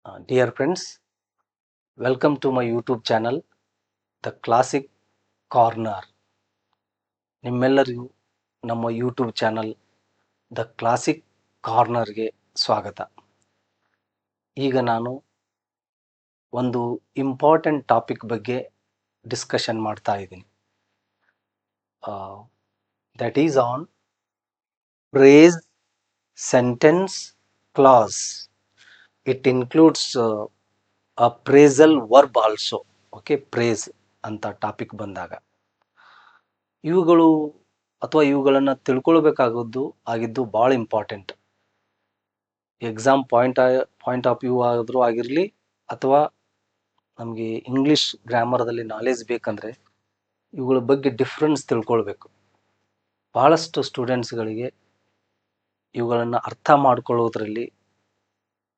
Dear friends, welcome to my YouTube channel, The Classic Corner. ನಿಮ್ಮೆಲ್ಲರಿಗೂ ನಮ್ಮ YouTube channel the classic ಕಾರ್ನರ್ಗೆ ಸ್ವಾಗತ. ಈಗ ನಾನು ಒಂದು ಇಂಪಾರ್ಟೆಂಟ್ ಟಾಪಿಕ್ ಬಗ್ಗೆ ಡಿಸ್ಕಷನ್ ಮಾಡ್ತಾ ಇದ್ದೀನಿ. That is on phrase sentence clause. It includes a phrasal verb also. Okay, phrase ಅಂತ ಟಾಪಿಕ್ ಬಂದಾಗ ಇವುಗಳು ಅಥವಾ ಇವುಗಳನ್ನು ತಿಳ್ಕೊಳ್ಬೇಕಾಗಿದ್ದು ಭಾಳ important. Exam point of view ಆದರೂ ಆಗಿರಲಿ ಅಥವಾ ನಮಗೆ ಇಂಗ್ಲೀಷ್ ಗ್ರಾಮರ್ದಲ್ಲಿ ನಾಲೆಜ್ ಬೇಕಂದರೆ ಇವುಗಳ ಬಗ್ಗೆ ಡಿಫ್ರೆನ್ಸ್ ತಿಳ್ಕೊಳ್ಬೇಕು. ಭಾಳಷ್ಟು ಸ್ಟೂಡೆಂಟ್ಸ್ಗಳಿಗೆ ಇವುಗಳನ್ನು ಅರ್ಥ ಮಾಡ್ಕೊಳ್ಳೋದ್ರಲ್ಲಿ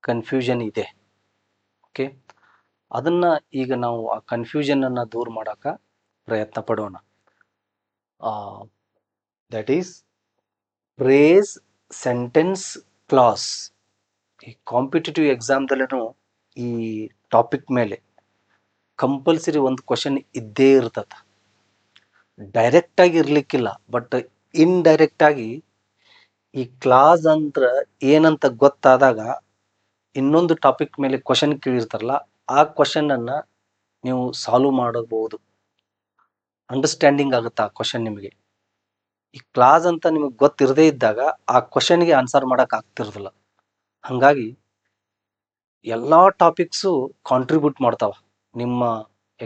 ಕನ್ಫ್ಯೂಷನ್ ಇದೆ. ಓಕೆ, ಅದನ್ನು ಈಗ ನಾವು ಆ ಕನ್ಫ್ಯೂಷನನ್ನು ದೂರ ಮಾಡೋಕ್ಕೆ ಪ್ರಯತ್ನ ಪಡೋಣ. That is phrase sentence clause. ಈ ಕಾಂಪಿಟೇಟಿವ್ ಎಕ್ಸಾಮ್ದಲ್ಲೂ ಈ ಟಾಪಿಕ್ ಮೇಲೆ ಕಂಪಲ್ಸರಿ ಒಂದು ಕ್ವಶನ್ ಇದ್ದೇ ಇರ್ತದೆ. ಡೈರೆಕ್ಟಾಗಿ ಇರಲಿಕ್ಕಿಲ್ಲ, ಬಟ್ ಇಂಡೈರೆಕ್ಟಾಗಿ ಈ ಕ್ಲಾಸ್ ಅಂತ ಏನಂತ ಗೊತ್ತಾದಾಗ ಇನ್ನೊಂದು ಟಾಪಿಕ್ ಮೇಲೆ ಕ್ವಶನ್ ಕೇಳಿರ್ತಾರಲ್ಲ, ಆ ಕ್ವಶನನ್ನು ನೀವು ಸಾಲ್ವ್ ಮಾಡಬಹುದು. ಅಂಡರ್ಸ್ಟ್ಯಾಂಡಿಂಗ್ ಆಗುತ್ತೆ ಆ ಕ್ವಶನ್ ನಿಮಗೆ. ಈ ಕ್ಲಾಸ್ ಅಂತ ನಿಮಗೆ ಗೊತ್ತಿರದೇ ಇದ್ದಾಗ ಆ ಕ್ವಶನ್ಗೆ ಆನ್ಸರ್ ಮಾಡೋಕೆ ಆಗ್ತಿರೋದಿಲ್ಲ. ಹಾಗಾಗಿ ಎಲ್ಲ ಟಾಪಿಕ್ಸು ಕಾಂಟ್ರಿಬ್ಯೂಟ್ ಮಾಡ್ತಾವೆ ನಿಮ್ಮ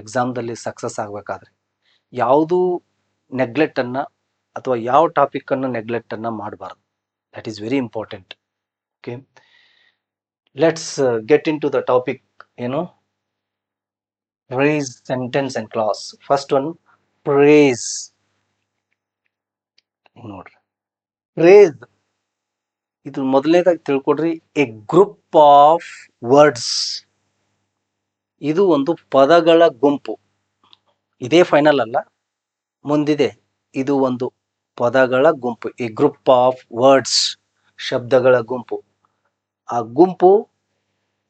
ಎಕ್ಸಾಮ್ದಲ್ಲಿ ಸಕ್ಸಸ್ ಆಗಬೇಕಾದ್ರೆ. ಯಾವುದು ನೆಗ್ಲೆಕ್ಟನ್ನು ಅಥವಾ ಯಾವ ಟಾಪಿಕನ್ನು ನೆಗ್ಲೆಕ್ಟನ್ನು ಮಾಡಬಾರ್ದು. That is very important. Okay, let's get into the topic. ಏನು? Phrase sentence and clause. First one, phrase. ನೋಡ್ರಿ, ಫ್ರೇಸ್ ಇದು ಮೊದಲನೇದಾಗಿ ತಿಳ್ಕೊಡ್ರಿ. A group of words. ಇದು ಒಂದು ಪದಗಳ ಗುಂಪು. ಇದೇ ಫೈನಲ್ ಅಲ್ಲ, ಮುಂದಿದೆ. ಇದು ಒಂದು ಪದಗಳ ಗುಂಪು. ಎ ಗ್ರೂಪ್ ಆಫ್ ವರ್ಡ್ಸ್, ಶಬ್ದಗಳ ಗುಂಪು. ಆ ಗುಂಪು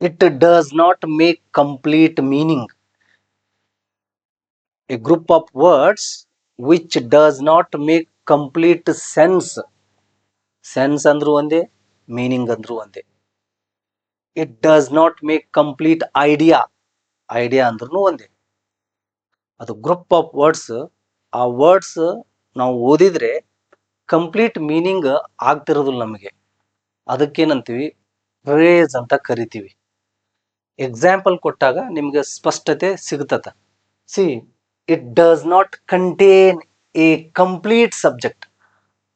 it does not make complete meaning. A group of words which does not make complete sense. Sense ಅಂದ್ರೂ ಒಂದೇ, ಮೀನಿಂಗ್ ಅಂದ್ರೂ ಒಂದೇ. It does not make complete idea. Idea ಅಂದ್ರೂ ಒಂದೇ. ಅದು ಗ್ರೂಪ್ ಆಫ್ ವರ್ಡ್ಸ್. ಆ ವರ್ಡ್ಸ್ ನಾವು ಓದಿದ್ರೆ ಕಂಪ್ಲೀಟ್ ಮೀನಿಂಗ್ ಆಗ್ತಿರೋದಿಲ್ಲ ನಮಗೆ. ಅದಕ್ಕೇನಂತೀವಿ? ಫ್ರೇಸ್ ಅಂತ ಕರಿತೀವಿ. ಎಕ್ಸಾಂಪಲ್ ಕೊಟ್ಟಾಗ ನಿಮಗೆ ಸ್ಪಷ್ಟತೆ ಸಿಗ್ತದ. See, it does not contain a complete subject.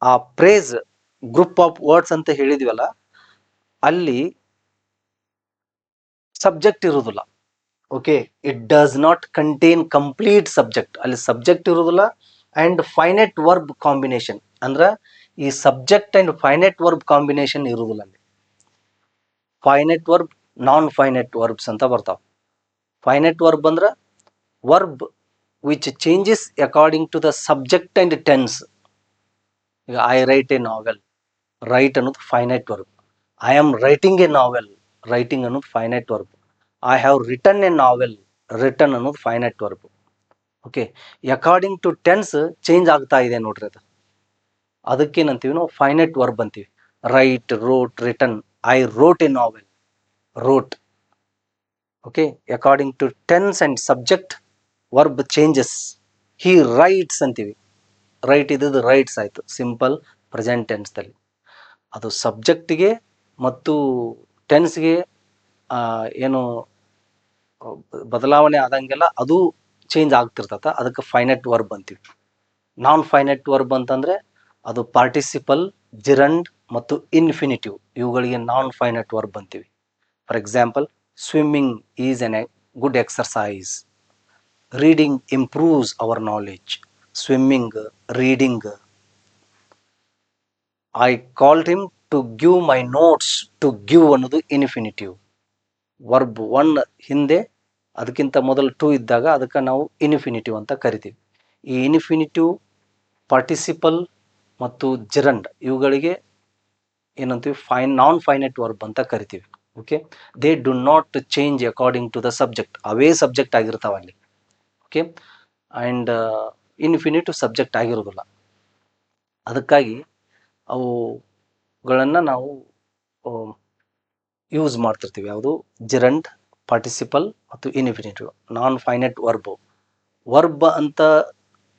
ಆ ಫ್ರೇಸ್ ಗ್ರೂಪ್ ಆಫ್ ವರ್ಡ್ಸ್ ಅಂತ ಹೇಳಿದ್ವಲ್ಲ, ಅಲ್ಲಿ ಸಬ್ಜೆಕ್ಟ್ ಇರುವುದಿಲ್ಲ. Okay, it does not contain complete subject. ಅಲ್ಲಿ ಸಬ್ಜೆಕ್ಟ್ ಇರುವುದಿಲ್ಲ. ಆ್ಯಂಡ್ ಫೈನೈಟ್ ವರ್ಬ್ ಕಾಂಬಿನೇಷನ್ ಅಂದ್ರೆ ಈ subject and finite verb combination ಇರುವುದಿಲ್ಲ ಅಲ್ಲಿ. Finite verb, non finite verbs ಅಂತ ಬರ್ತಾವೆ. ಫೈನೈಟ್ ವರ್ಬ್ ಅಂದ್ರೆ verb which changes according to the subject and tense. ಈಗ I write a novel. Right ಅನ್ನೋದು finite verb. I am writing a novel. Writing ಅನ್ನೋದು finite verb. I have written a novel. Written ಅನ್ನೋದು finite verb. Okay, according to tense change ಆಗ್ತಾ ಇದೆ ನೋಡ್ರಿ. ಅದಕ್ಕೇನಂತೀವಿ ನಾವು? Finite verb ಅಂತೀವಿ. Write, wrote, written. I wrote a novel. Wrote. Okay, according to tense and subject verb changes. He writes ಅಂತೀವಿ. Write ಇದ್ದದ್ದು writes ಆಯಿತು, ಸಿಂಪಲ್ ಪ್ರೆಸೆಂಟ್ ಟೆನ್ಸ್ದಲ್ಲಿ. ಅದು ಸಬ್ಜೆಕ್ಟಿಗೆ ಮತ್ತು ಟೆನ್ಸ್ಗೆ ಏನು ಬದಲಾವಣೆ ಆದಂಗೆಲ್ಲ ಅದು ಚೇಂಜ್ ಆಗ್ತಿರ್ತದ. ಅದಕ್ಕೆ ಫೈನೈಟ್ ವರ್ಬ್ ಅಂತೀವಿ. ನಾನ್ ಫೈನೈಟ್ ವರ್ಬ್ ಅಂತಂದರೆ ಅದು ಪಾರ್ಟಿಸಿಪಲ್, ಜಿರಂಡ್ ಮತ್ತು ಇನ್ಫಿನಿಟಿವ್. ಇವುಗಳಿಗೆ ನಾನ್ ಫೈನೈಟ್ ವರ್ಬ್ ಅಂತೀವಿ. For example, swimming is an good exercise. Reading improves our knowledge. Swimming, reading. I called him to give my notes. To give ಅನ್ನೋದು infinitive. Verb ಒನ್ ಹಿಂದೆ ಅದಕ್ಕಿಂತ ಮೊದಲು ಟು ಇದ್ದಾಗ ಅದಕ್ಕೆ ನಾವು ಇನ್ಫಿನಿಟಿವ್ ಅಂತ ಕರಿತೀವಿ. ಈ ಇನ್ಫಿನಿಟಿವ್, ಪಾರ್ಟಿಸಿಪಲ್ ಮತ್ತು ಜಿರಂಡ್ ಇವುಗಳಿಗೆ ಏನಂತೀವಿ? ನಾನ್ ಫೈನೈಟ್ ವರ್ಬ್ ಅಂತ ಕರಿತೀವಿ. Okay, they do not change according to the subject, ಅವೇ ಸಬ್ಜೆಕ್ಟ್ ಆಗಿರ್ತಾವ ಅಲ್ಲಿ. ಓಕೆ, ಆ್ಯಂಡ್ ಇನ್ಫಿನಿಟಿವ್ ಸಬ್ಜೆಕ್ಟ್ ಆಗಿರೋದಿಲ್ಲ. ಅದಕ್ಕಾಗಿ ಅವುಗಳನ್ನು ನಾವು ಯೂಸ್ ಮಾಡ್ತಿರ್ತೀವಿ. ಯಾವುದು ಜಿರಂಡ್, ಪಾರ್ಟಿಸಿಪಲ್ ಮತ್ತು ಇನ್ಫಿನಿಟಿವ್. ನಾನ್ ಫೈನೈಟ್ ವರ್ಬ್ ಅಂತ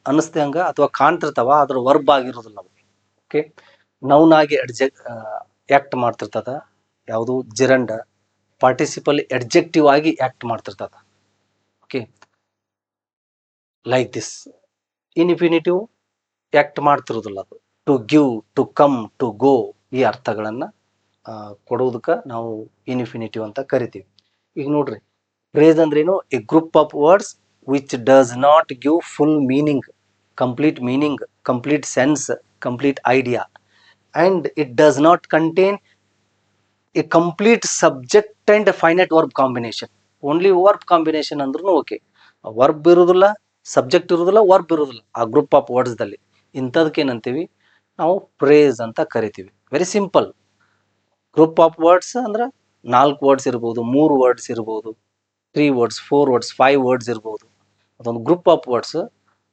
ಅನ್ನಿಸ್ದಂಗ ಅಥವಾ ಕಾಣ್ತಿರ್ತಾವ, ಅದ್ರ ವರ್ಬ್ ಆಗಿರೋದಿಲ್ಲ ಅವು. ಓಕೆ, ನೌನ್ ಆಗಿ ಆಕ್ಟ್ ಮಾಡ್ತಿರ್ತದ ಯಾವುದು ಜಿರಂಡ, ಪಾರ್ಟಿಸಿಪಲ್ ಎಡ್ಜೆಕ್ಟಿವ್ ಆಗಿ ಆಕ್ಟ್ ಮಾಡ್ತಿರ್ತದ. Okay, like this. Infinitive act ಮಾಡ್ತಿರೋದಿಲ್ಲ ಅದು. To give, to come, to go, ಈ ಅರ್ಥಗಳನ್ನ ಕೊಡೋದಕ್ಕೆ ನಾವು ಇನ್ಫಿನಿಟಿವ್ ಅಂತ ಕರಿತೀವಿ. ಈಗ ನೋಡ್ರಿ, ಫ್ರೇಸ್ ಅಂದ್ರೇನು? A group of words which does not give full meaning, complete sense, complete idea, and it does not contain a complete subject and a finite verb combination. Only verb combination ಅಂದ್ರೂ okay. Verb ಇರೋದಿಲ್ಲ, subject ಇರೋದಿಲ್ಲ, verb ಇರೋದಿಲ್ಲ ಆ group of ವರ್ಡ್ಸ್ದಲ್ಲಿ. ಇಂಥದಕ್ಕೆ ಏನಂತೀವಿ ನಾವು? Phrase ಅಂತ ಕರಿತೀವಿ. Very simple. Group of words ಅಂದ್ರೆ 4 ವರ್ಡ್ಸ್ ಇರ್ಬೋದು, 3 ವರ್ಡ್ಸ್ ಇರ್ಬೋದು, 3 ವರ್ಡ್ಸ್, 4 ವರ್ಡ್ಸ್, 5 ವರ್ಡ್ಸ್ ಇರ್ಬೋದು. ಅದೊಂದು ಗ್ರೂಪ್ ಆಫ್ ವರ್ಡ್ಸ್.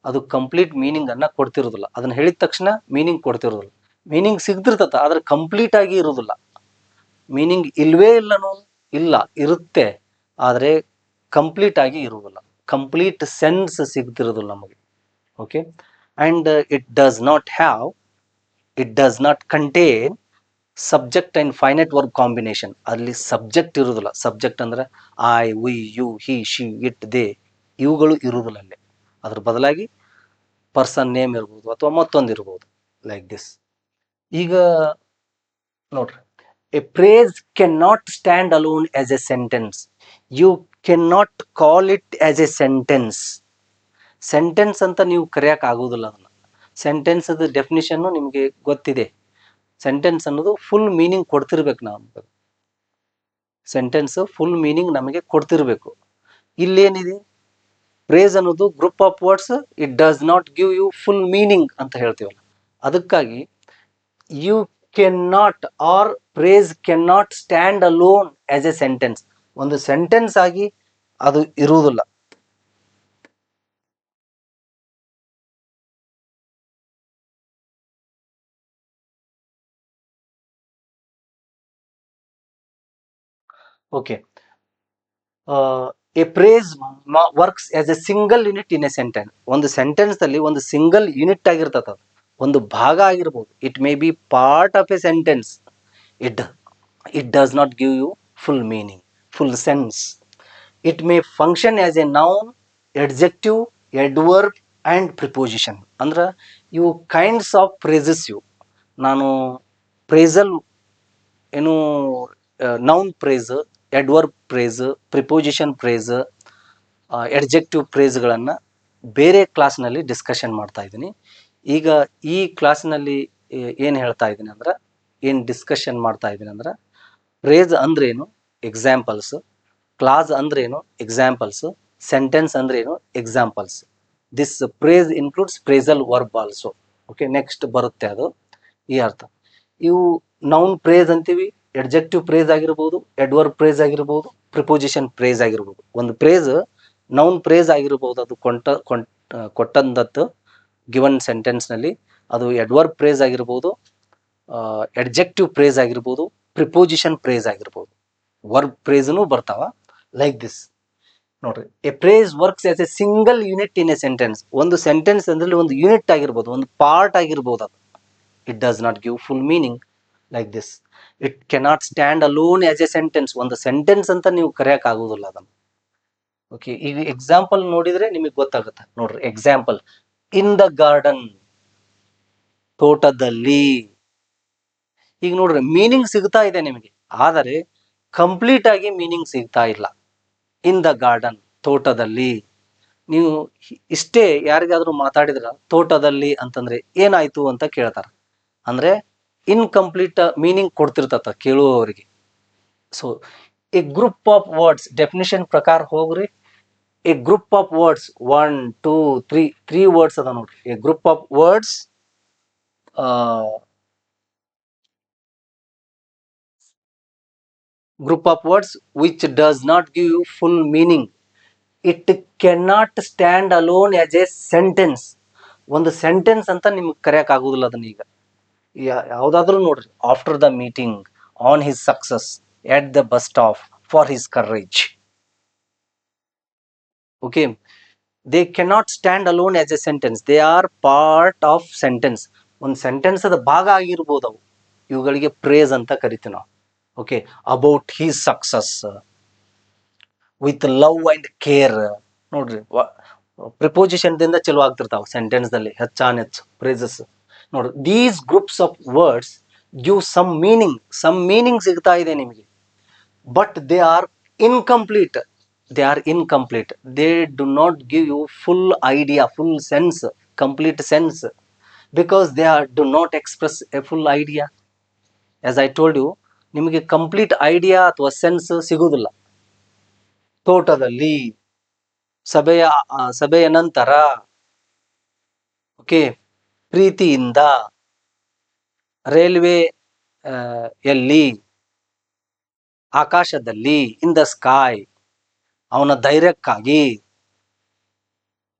ಅದು ಕಂಪ್ಲೀಟ್ ಮೀನಿಂಗ್ ಅನ್ನ ಕೊಡ್ತಿರೋದಿಲ್ಲ. ಅದನ್ನ ಹೇಳಿದ ತಕ್ಷಣ ಮೀನಿಂಗ್ ಕೊಡ್ತಿರೋದಿಲ್ಲ. ಮೀನಿಂಗ್ ಸಿಗ್ತಿರ್ತತ, ಆದ್ರೆ ಕಂಪ್ಲೀಟ್ ಆಗಿ ಇರೋದಿಲ್ಲ. ಮೀನಿಂಗ್ ಇಲ್ವೇ ಇಲ್ಲನೋ? ಇಲ್ಲ, ಇರುತ್ತೆ, ಆದರೆ ಕಂಪ್ಲೀಟ್ ಆಗಿ ಇರುವುದಿಲ್ಲ. ಕಂಪ್ಲೀಟ್ ಸೆನ್ಸ್ ಸಿಗ್ತಿರೋದಿಲ್ಲ ನಮಗೆ. Okay, and it does not contain subject and finite verb combination. ಅಲ್ಲಿ ಸಬ್ಜೆಕ್ಟ್ ಇರುವುದಿಲ್ಲ. ಸಬ್ಜೆಕ್ಟ್ ಅಂದ್ರೆ I, we, you, he, she, it, they, ಇವುಗಳು ಇರುವುದಿಲ್ಲ ಅಲ್ಲಿ. ಅದ್ರ ಬದಲಾಗಿ ಪರ್ಸನ್ ನೇಮ್ ಇರ್ಬೋದು ಅಥವಾ ಮತ್ತೊಂದು ಇರ್ಬೋದು. Like this. ಈಗ ನೋಡ್ರಿ, a phrase can not stand alone as a sentence. You can not call it as a sentence ಅಂತ ನೀವು ಕರೆಯಕ್ ಆಗೋದಿಲ್ಲ ಅದನ್ನ. ಸೆಂಟೆನ್ಸ್ ಡೆಫಿನಿಷನ್ ನಿಮಗೆ ಗೊತ್ತಿದೆ. ಸೆಂಟೆನ್ಸ್ ಅನ್ನೋದು ಫುಲ್ ಮೀನಿಂಗ್ ಕೊಡ್ತಿರ್ಬೇಕು. ನಾವು ಸೆಂಟೆನ್ಸ್ ಫುಲ್ ಮೀನಿಂಗ್ ನಮಗೆ ಕೊಡ್ತಿರ್ಬೇಕು. ಇಲ್ಲೇನಿದೆ? ಫ್ರೇಸ್ ಅನ್ನೋದು group of words, it does not give you full meaning ಅಂತ ಹೇಳ್ತೀವಲ್ಲ. ಅದಕ್ಕಾಗಿ you can not, or phrase can not stand alone as a sentence. ಒಂದು ಸೆಂಟೆನ್ಸ್ ಆಗಿ ಅದು ಇರುವುದಿಲ್ಲ. Okay, a phrase works as a single unit in a sentence. ಒಂದು sentence ಅಲ್ಲಿ ಒಂದು ಸಿಂಗಲ್ ಯೂನಿಟ್ ಆಗಿರ್ತದ, ಒಂದು ಭಾಗ ಆಗಿರ್ಬೋದು. It may be part of a sentence. It does not give you full meaning, full sense. It may function as a noun, adjective, adverb and preposition. ಅಂದ್ರೆ ಇವು kinds of phrases. ಇವು ನಾನು phrasal ಏನು, noun phrase, adverb phrase, preposition phrase, adjective ಫ್ರೇಸ್ಗಳನ್ನು ಬೇರೆ ಕ್ಲಾಸ್ನಲ್ಲಿ discussion ಮಾಡ್ತಾ ಇದ್ದೀನಿ. ಈಗ ಈ ಕ್ಲಾಸ್ನಲ್ಲಿ ಏನು ಹೇಳ್ತಾ ಇದ್ದೀನಿ ಅಂದ್ರೆ, ಏನು ಡಿಸ್ಕಷನ್ ಮಾಡ್ತಾ ಇದ್ದೀನಿ ಅಂದ್ರೆ, ಫ್ರೇಸ್ ಅಂದ್ರೇನು, ಎಕ್ಸಾಂಪಲ್ಸ್. ಕ್ಲಾಸ್ ಅಂದ್ರೇನು, ಎಕ್ಸಾಂಪಲ್ಸ್. ಸೆಂಟೆನ್ಸ್ ಅಂದ್ರೇನು, examples. This phrase includes phrasal verb also. Okay, next ಬರುತ್ತೆ ಅದು ಈ ಅರ್ಥ. ಇವು ನೌನ್ ಫ್ರೇಸ್ ಅಂತೀವಿ, ಎಡ್ಜೆಕ್ಟಿವ್ ಫ್ರೇಸ್ ಆಗಿರ್ಬೋದು, ಎಡ್ವರ್ಬ್ ಫ್ರೇಸ್ ಆಗಿರ್ಬೋದು, ಪ್ರಿಪೋಸಿಷನ್ ಫ್ರೇಸ್ ಆಗಿರ್ಬೋದು. ಒಂದು ಫ್ರೇಸ್ ನೌನ್ ಫ್ರೇಸ್ ಆಗಿರ್ಬೋದು, ಅದು ಕೊಟ್ಟಂದತ್ತು ಗಿವನ್ ಸೆಂಟೆನ್ಸ್ನಲ್ಲಿ. ಅದು ಎಡ್ವರ್ಬ್ ಫ್ರೇಸ್ ಆಗಿರ್ಬೋದು, ಎಡ್ಜೆಕ್ಟಿವ್ ಫ್ರೇಸ್ ಆಗಿರ್ಬೋದು, ಪ್ರಿಪೋಸಿಷನ್ ಫ್ರೇಸ್ ಆಗಿರ್ಬೋದು. ವರ್ಬ್ ಫ್ರೇಸ್ನು ಬರ್ತಾವ. Like this. ನೋಡ್ರಿ, a phrase works as a single unit in a sentence. ಒಂದು ಸೆಂಟೆನ್ಸ್ ಅಂದ್ರೆ ಒಂದು ಯೂನಿಟ್ ಆಗಿರ್ಬೋದು, ಒಂದು ಪಾರ್ಟ್ ಆಗಿರ್ಬೋದು ಅದು. It does not give full meaning. Like this. It cannot stand alone as a sentence. ಒಂದು ಸೆಂಟೆನ್ಸ್ ಅಂತ ನೀವು ಕರೆಯಕ್ ಆಗುದಿಲ್ಲ ಅದನ್ನು. ಓಕೆ, ಈಗ ಎಕ್ಸಾಂಪಲ್ ನೋಡಿದ್ರೆ ನಿಮಗೆ ಗೊತ್ತಾಗುತ್ತೆ. ನೋಡ್ರಿ, ಎಕ್ಸಾಂಪಲ್: ಇನ್ ದ ಗಾರ್ಡನ್, ತೋಟದಲ್ಲಿ. ಈಗ ನೋಡ್ರಿ, ಮೀನಿಂಗ್ ಸಿಗ್ತಾ ಇದೆ ನಿಮಗೆ, ಆದರೆ ಕಂಪ್ಲೀಟ್ ಆಗಿ ಮೀನಿಂಗ್ ಸಿಗ್ತಾ ಇಲ್ಲ. ಇನ್ ದ ಗಾರ್ಡನ್, ತೋಟದಲ್ಲಿ. ನೀವು ಇಷ್ಟೇ ಯಾರಿಗಾದ್ರೂ ಮಾತಾಡಿದ್ರ ತೋಟದಲ್ಲಿ ಅಂತಂದ್ರೆ ಏನಾಯ್ತು ಅಂತ ಕೇಳ್ತಾರ. ಅಂದ್ರೆ ಇನ್ಕಂಪ್ಲೀಟ್ ಮೀನಿಂಗ್ ಕೊಡ್ತಿರ್ತತ ಕೇಳುವವರಿಗೆ. So a group of words, definition ಪ್ರಕಾರ ಹೋಗ್ರಿ. A group of words, 1 2 3 words ಅದ ನೋಡ್ರಿ. A group of words group of words which does not give you full meaning. It cannot stand alone as a sentence. ಒಂದು sentence ಅಂತ ನಿಮ್ಗೆ ಕರೆಯಕ್ ಆಗುದಿಲ್ಲ ಅದನ್ನ. ಈಗ ಯಾವ್ದಾದ್ರು ನೋಡ್ರಿ, after the meeting, on his success, at the bus stop, for his courage. Okay, they cannot stand alone as a sentence, they are part of sentence. ಒಂದು ಸೆಂಟೆನ್ಸ್ ಅದ ಭಾಗ ಆಗಿರ್ಬೋದು ಅವು. ಇವುಗಳಿಗೆ ಪ್ರೇಸ್ ಅಂತ ಕರಿತೀವಿ ನಾವು. Okay, about his success, with love and care. ನೋಡ್ರಿ, ಪ್ರಿಪೋಸಿಷನ್ ದಿಂದ ಚಲೋ ಆಗ್ತಿರ್ತಾವ ಸೆಂಟೆನ್ಸ್ ದಲ್ಲಿ ಹೆಚ್ಚು ಪ್ರೇಸಸ್. ನೋಡ್ರಿ, these groups of words give some meaning ಸಿಗ್ತಾ ಇದೆ ನಿಮಗೆ, but they are incomplete. They do not give you full idea, full sense, complete sense, because do not express a full idea. As I told you, ನಿಮಗೆ complete idea ಅಥವಾ sense ಸಿಗುವುದಿಲ್ಲ. ತೋಟದಲ್ಲಿ, ಸಭೆಯ ನಂತರ, okay, ಪ್ರೀತಿಯಿಂದ, ರೈಲ್ವೆ ಎಲ್ಲಿ, ಆಕಾಶದಲ್ಲಿ, in the sky, ಅವನ ಧೈರ್ಯಕ್ಕಾಗಿ,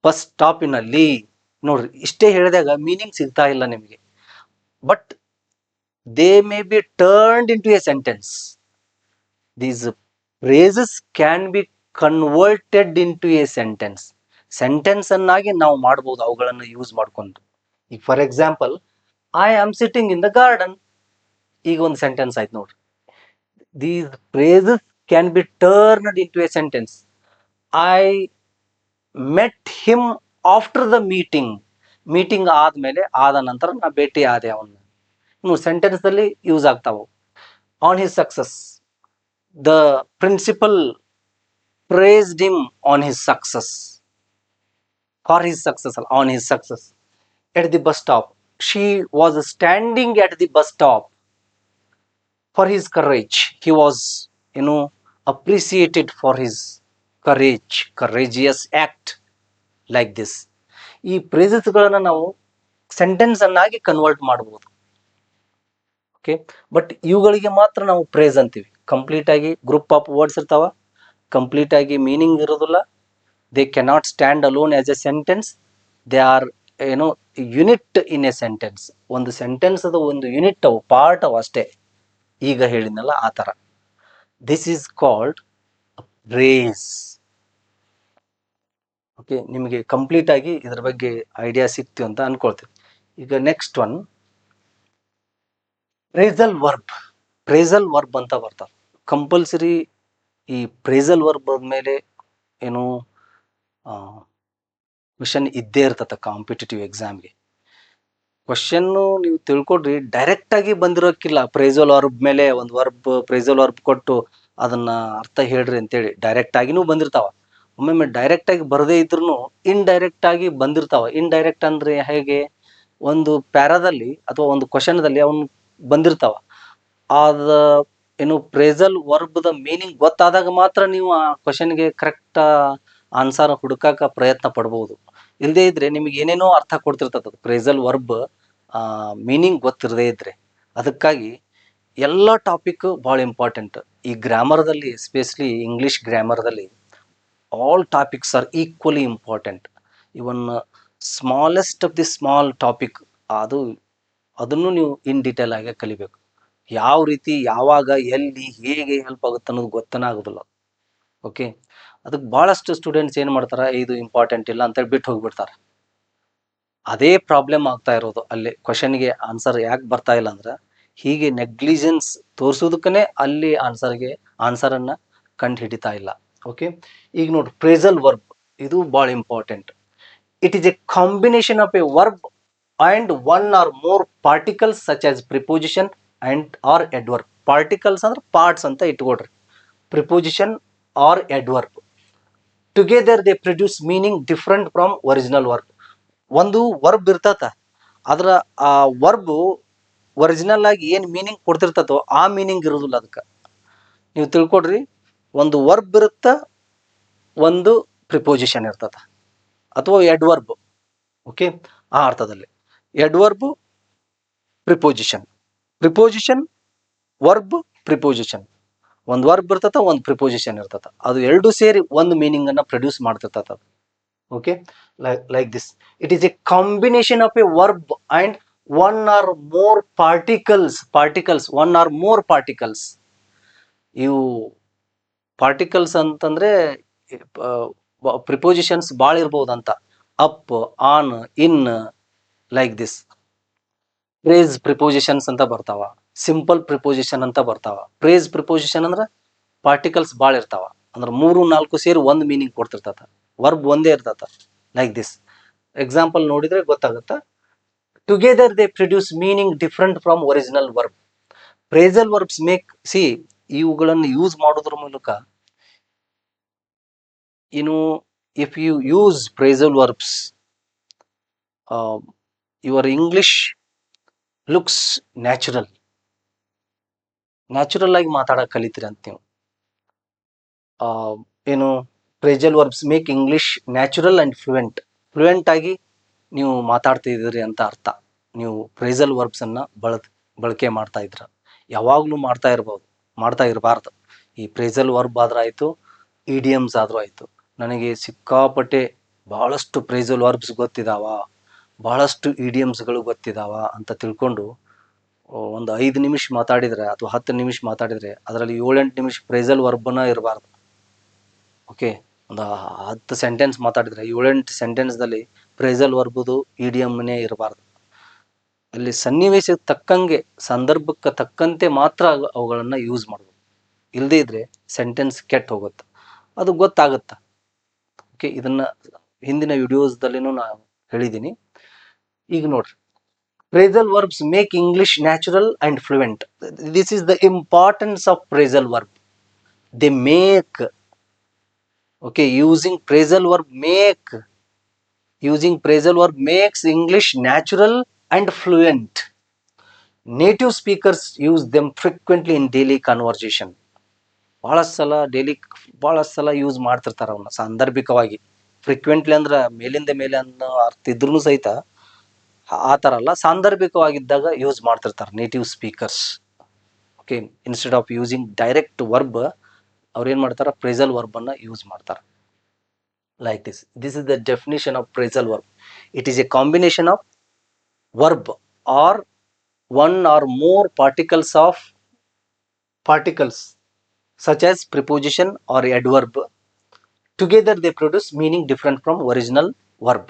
ಬಸ್ ಸ್ಟಾಪಿನಲ್ಲಿ. ನೋಡ್ರಿ, ಇಷ್ಟೇ ಹೇಳಿದಾಗ ಮೀನಿಂಗ್ ಸಿಗ್ತಾ ಇಲ್ಲ ನಿಮಗೆ, but they may be turned into a sentence. These phrases can be converted into a sentence. Sentence ಅನ್ನಾಗಿ ನಾವು ಮಾಡ್ಬೋದು ಅವುಗಳನ್ನು ಯೂಸ್ ಮಾಡ್ಕೊಂಡು. ಈಗ for example, I am sitting in the garden, ಈಗ ಒಂದು ಸೆಂಟೆನ್ಸ್ ಆಯ್ತು ನೋಡ್ರಿ. These phrases can be turned into a sentence. I met him after the meeting ಆದ ನಂತರ ನಾ ಭೇಟಿ ಆದೆ ಅವನ್ನ. ಇನ್ನು ಸೆಂಟೆನ್ಸ್ ಅಲ್ಲಿ ಯೂಸ್ ಆಗ್ತಾವು. On his success, the principal praised him on his success, for his success, on his success. At the bus stop, she was standing at the bus stop for his courage. He was, appreciated for his courageous act, like this. ಈ ಪ್ರೇಸಸ್ಗಳನ್ನ ನಾವು sentence ಅನ್ನಾಗಿ convert ಮಾಡಬಹುದು. Okay, but ಇವುಗಳಿಗೆ ಮಾತ್ರ ನಾವು praise ಅಂತೀವಿ. Complete ಆಗಿ group of words ಇರ್ತಾವ, ಕಂಪ್ಲೀಟ್ ಆಗಿ ಮೀನಿಂಗ್ ಇರೋದಿಲ್ಲ. They cannot stand alone as a sentence. They R unit in a sentence. ಒಂದು ಸೆಂಟೆನ್ಸ್ ಅದು ಒಂದು ಯೂನಿಟ್ ಅವು, ಪಾರ್ಟ್ ಅವು ಅಷ್ಟೇ. ಈಗ ಹೇಳಿದ್ನಲ್ಲ ಆ ಥರ. This is called phrase. Okay, ನಿಮಗೆ ಕಂಪ್ಲೀಟ್ ಆಗಿ ಇದ್ರ ಬಗ್ಗೆ ಐಡಿಯಾ ಸಿಕ್ತು ಅಂತ ಅನ್ಕೊಳ್ತೀವಿ. ಈಗ ನೆಕ್ಸ್ಟ್ ಒನ್, ಪ್ರೇಸಲ್ ವರ್ಬ್ ಅಂತ ಬರ್ತಾವೆ. ಕಂಪಲ್ಸರಿ ಈ ಪ್ರೇಸಲ್ ವರ್ಬ್ ಬಂದ್ಮೇಲೆ ಕ್ವಶನ್ ಇದ್ದೇ ಇರ್ತದೆ ಕಾಂಪಿಟೇಟಿವ್ ಎಕ್ಸಾಮ್ಗೆ. ಕ್ವಶನ್ನು ನೀವು ತಿಳ್ಕೊಡ್ರಿ, ಡೈರೆಕ್ಟ್ ಆಗಿ ಬಂದಿರೋಕ್ಕಿಲ್ಲ. ಪ್ರೇಸಲ್ ವರ್ಬ್ ಮೇಲೆ ಒಂದು ಪ್ರೇಸಲ್ ವರ್ಬ್ ಕೊಟ್ಟು ಅದನ್ನ ಅರ್ಥ ಹೇಳ್ರಿ ಅಂತೇಳಿ ಡೈರೆಕ್ಟ್ ಆಗಿನೂ ಬಂದಿರ್ತಾವ. ಒಮ್ಮೊಮ್ಮೆ ಡೈರೆಕ್ಟ್ ಆಗಿ ಬರದೇ ಇದ್ರು ಇನ್ಡೈರೆಕ್ಟ್ ಆಗಿ ಬಂದಿರ್ತಾವ. ಇನ್ಡೈರೆಕ್ಟ್ ಅಂದ್ರೆ ಹೇಗೆ, ಒಂದು ಪ್ಯಾರಾದಲ್ಲಿ ಅಥವಾ ಒಂದು ಕ್ವಶನ್ದಲ್ಲಿ ಅವನು ಬಂದಿರ್ತಾವ. ಅದ ಪ್ರೇಸಲ್ ವರ್ಬ್ದ ಮೀನಿಂಗ್ ಗೊತ್ತಾದಾಗ ಮಾತ್ರ ನೀವು ಆ ಕ್ವಶನ್ಗೆ ಕರೆಕ್ಟ್ ಆನ್ಸರ್ ಹುಡುಕಾಕ ಪ್ರಯತ್ನ ಪಡ್ಬೋದು. ಇಲ್ಲದೇ ಇದ್ರೆ ನಿಮಗೆ ಏನೇನೋ ಅರ್ಥ ಕೊಡ್ತಿರ್ತದ ಪ್ರೇಸಲ್ ವರ್ಬ್ ಮೀನಿಂಗ್ ಗೊತ್ತಿರದೇ ಇದ್ರೆ. ಅದಕ್ಕಾಗಿ ಎಲ್ಲ ಟಾಪಿಕ್ ಭಾಳ ಇಂಪಾರ್ಟೆಂಟ್. ಈ ಗ್ರಾಮರ್ದಲ್ಲಿ, ಎಸ್ಪೆಷಲಿ ಇಂಗ್ಲಿಷ್ ಗ್ರಾಮರ್ದಲ್ಲಿ, all topics are equally important. Even smallest of the small topic, ಅದನ್ನು ನೀವು ಇನ್ ಡೀಟೇಲ್ ಆಗಿ ಕಲಿಬೇಕು. ಯಾವ ರೀತಿ, ಯಾವಾಗ, ಎಲ್ಲಿ, ಹೇಗೆ ಹೆಲ್ಪ್ ಆಗುತ್ತೆ ಅನ್ನೋದು ಗೊತ್ತನೇ ಆಗೋದಿಲ್ಲ. ಓಕೆ, ಅದಕ್ಕೆ ಭಾಳಷ್ಟು ಸ್ಟೂಡೆಂಟ್ಸ್ ಏನು ಮಾಡ್ತಾರೆ, ಇದು ಇಂಪಾರ್ಟೆಂಟ್ ಇಲ್ಲ ಅಂತೇಳಿ ಬಿಟ್ಟು ಹೋಗ್ಬಿಡ್ತಾರೆ. ಅದೇ ಪ್ರಾಬ್ಲಮ್ ಆಗ್ತಾ ಇರೋದು ಅಲ್ಲಿ. ಕ್ವಶನ್ಗೆ ಆನ್ಸರ್ ಯಾಕೆ ಬರ್ತಾ ಇಲ್ಲ ಅಂದ್ರೆ, ಹೀಗೆ ನೆಗ್ಲಿಜೆನ್ಸ್ ತೋರಿಸೋದಕ್ಕೇ ಅಲ್ಲಿ ಆನ್ಸರನ್ನು ಕಂಡು ಹಿಡಿತಾ ಇಲ್ಲ. ಓಕೆ, ಈಗ ನೋಡ್ರಿ, ಪ್ರೇಸಲ್ ವರ್ಬ್ ಇದು ಭಾಳ important. It is a combination of a verb and one or more particles such as preposition and or adverb. Particles ಅಂದ್ರೆ ಪಾರ್ಟ್ಸ್ ಅಂತ ಇಟ್ಕೊಡ್ರಿ. Preposition or adverb together they produce meaning different from original verb. ಒಂದು verb ಇರ್ತತ, ಅದರ ಆ verb original ಆಗಿ ಏನು meaning ಕೊಡ್ತಿರ್ತತೋ ಆ ಮೀನಿಂಗ್ ಇರೋದಿಲ್ಲ ಅದಕ್ಕೆ. ನೀವು ತಿಳ್ಕೊಡ್ರಿ, ಒಂದು ವರ್ಬ್ ಇರುತ್ತ, ಒಂದು ಪ್ರಿಪೋಸಿಷನ್ ಇರ್ತದ ಅಥವಾ ಎಡ್ವರ್ಬ್. ಓಕೆ, ಆ ಅರ್ಥದಲ್ಲಿ ಎಡ್ವರ್ಬ್ ಪ್ರಿಪೋಸಿಷನ್, ವರ್ಬ್ ಪ್ರಿಪೋಸಿಷನ್. ಒಂದು ವರ್ಬ್ ಇರ್ತತ, ಒಂದು ಪ್ರಿಪೋಸಿಷನ್ ಇರ್ತತ, ಅದು ಎರಡು ಸೇರಿ ಒಂದು ಮೀನಿಂಗ್ ಅನ್ನ ಪ್ರೊಡ್ಯೂಸ್ ಮಾಡ್ತಿರ್ತತ. Okay, like this it is a combination of a verb and one or more particles one or more particles. ಇವು ಪಾರ್ಟಿಕಲ್ಸ್ ಅಂತಂದ್ರೆ ಪ್ರಿಪೋಸಿಷನ್ಸ್ ಭಾಳ ಇರ್ಬೋದಂತ. Up, on, in, like this. Phrase prepositions ಅಂತ ಬರ್ತಾವ, ಸಿಂಪಲ್ ಪ್ರಿಪೋಸಿಷನ್ ಅಂತ ಬರ್ತಾವ. Praise preposition ಅಂದ್ರೆ particles ಭಾಳ ಇರ್ತಾವ, ಅಂದ್ರೆ 3-4 ಸೇರಿ ಒಂದು ಮೀನಿಂಗ್ ಕೊಡ್ತಿರ್ತತ. ವರ್ಬ್ ಒಂದೇ ಇರ್ತತ. ಲೈಕ್ ದಿಸ್ ಎಕ್ಸಾಂಪಲ್ ನೋಡಿದ್ರೆ ಗೊತ್ತಾಗುತ್ತ. Together they produce meaning different from original verb. Phrasal verbs make ಇವುಗಳನ್ನು ಯೂಸ್ ಮಾಡೋದ್ರ ಮೂಲಕ if you use phrasal verbs, your English looks natural ಆಗಿ ಮಾತಾಡಕ್ ಕಲಿತೀರಿ ಅಂತ ನೀವು. Phrasal verbs make English natural and fluent ಆಗಿ ನೀವು ಮಾತಾಡ್ತಿದ್ದೀರಿ ಅಂತ ಅರ್ಥ. ನೀವು ಪ್ರೇಸಲ್ ವರ್ಬ್ಸ್ ಅನ್ನ ಬಳಕೆ ಮಾಡ್ತಾ ಇದ್ರ. ಯಾವಾಗ್ಲೂ ಮಾಡ್ತಾ ಇರಬಾರ್ದು. ಈ ಪ್ರೇಸಲ್ ವರ್ಬ್ ಆದ್ರೂ ಆಯ್ತು, ಇಡಿಯಮ್ಸ್ ಆದ್ರೂ ಆಯ್ತು. ನನಗೆ ಸಿಕ್ಕಾಪಟ್ಟೆ ಬಹಳಷ್ಟು ಪ್ರೇಸಲ್ ವರ್ಬ್ಸ್ ಗೊತ್ತಿದಾವ, ಬಹಳಷ್ಟು ಇಡಿಯಮ್ಸ್ಗಳು ಗೊತ್ತಿದಾವ ಅಂತ ತಿಳ್ಕೊಂಡು ಒಂದು 5 ನಿಮಿಷ ಮಾತಾಡಿದ್ರೆ ಅಥವಾ 10 ನಿಮಿಷ ಮಾತಾಡಿದ್ರೆ ಅದರಲ್ಲಿ 7-8 ನಿಮಿಷ ಪ್ರೇಸಲ್ ವರ್ಬ್ನ ಇರಬಾರ್ದು. ಓಕೆ, ಒಂದು 10 ಸೆಂಟೆನ್ಸ್ ಮಾತಾಡಿದ್ರೆ 7-8 ಸೆಂಟೆನ್ಸ್ದಲ್ಲಿ ಪ್ರೇಸಲ್ ವರ್ಬುದು ಇಡಿಯಮ್ನೇ ಇರಬಾರ್ದು. ಅಲ್ಲಿ ಸನ್ನಿವೇಶಕ್ಕೆ ತಕ್ಕಂಗೆ, ಸಂದರ್ಭಕ್ಕೆ ತಕ್ಕಂತೆ ಮಾತ್ರ ಅವುಗಳನ್ನ ಯೂಸ್ ಮಾಡ್ಬೋದು. ಇಲ್ಲದೇ ಇದ್ರೆ ಸೆಂಟೆನ್ಸ್ ಕೆಟ್ಟ ಹೋಗುತ್ತೆ, ಅದು ಗೊತ್ತಾಗುತ್ತ. ಓಕೆ, ಇದನ್ನ ಹಿಂದಿನ ವಿಡಿಯೋಸ್ದಲ್ಲಿನೂ ನಾನು ಹೇಳಿದ್ದೀನಿ. ಈಗ ನೋಡ್ರಿ, phrasal verbs make English natural and fluent. This is the importance of phrasal verb. They make, okay, using phrasal verb makes English natural and fluent. Native speakers use them frequently in daily conversation. ಬಹಳ ಸಲ use ಮಾಡ್ತಿರ್ತಾರ ಅವನ್ನ ಸಾಂದರ್ಭಿಕವಾಗಿ. Frequently ಅಂದ್ರೆ ಮೇಲಿಂದ ಮೇಲೆ ಅನ್ನೋ ಅರ್ಥ ಇದ್ರೂ ಸಹಿತ ಆ ಥರ ಅಲ್ಲ, ಸಾಂದರ್ಭಿಕವಾಗಿದ್ದಾಗ ಯೂಸ್ ಮಾಡ್ತಿರ್ತಾರೆ native speakers. Okay, instead of using direct verb, ಅವ್ರು ಏನ್ ಮಾಡ್ತಾರ, ಪ್ರೇಸಲ್ ವರ್ಬ್ ಅನ್ನ ಯೂಸ್ ಮಾಡ್ತಾರೆ. Like this is the definition of phrasal verb. It is a combination of verb or one or more particles such as preposition or adverb. Together they produce meaning different from original verb.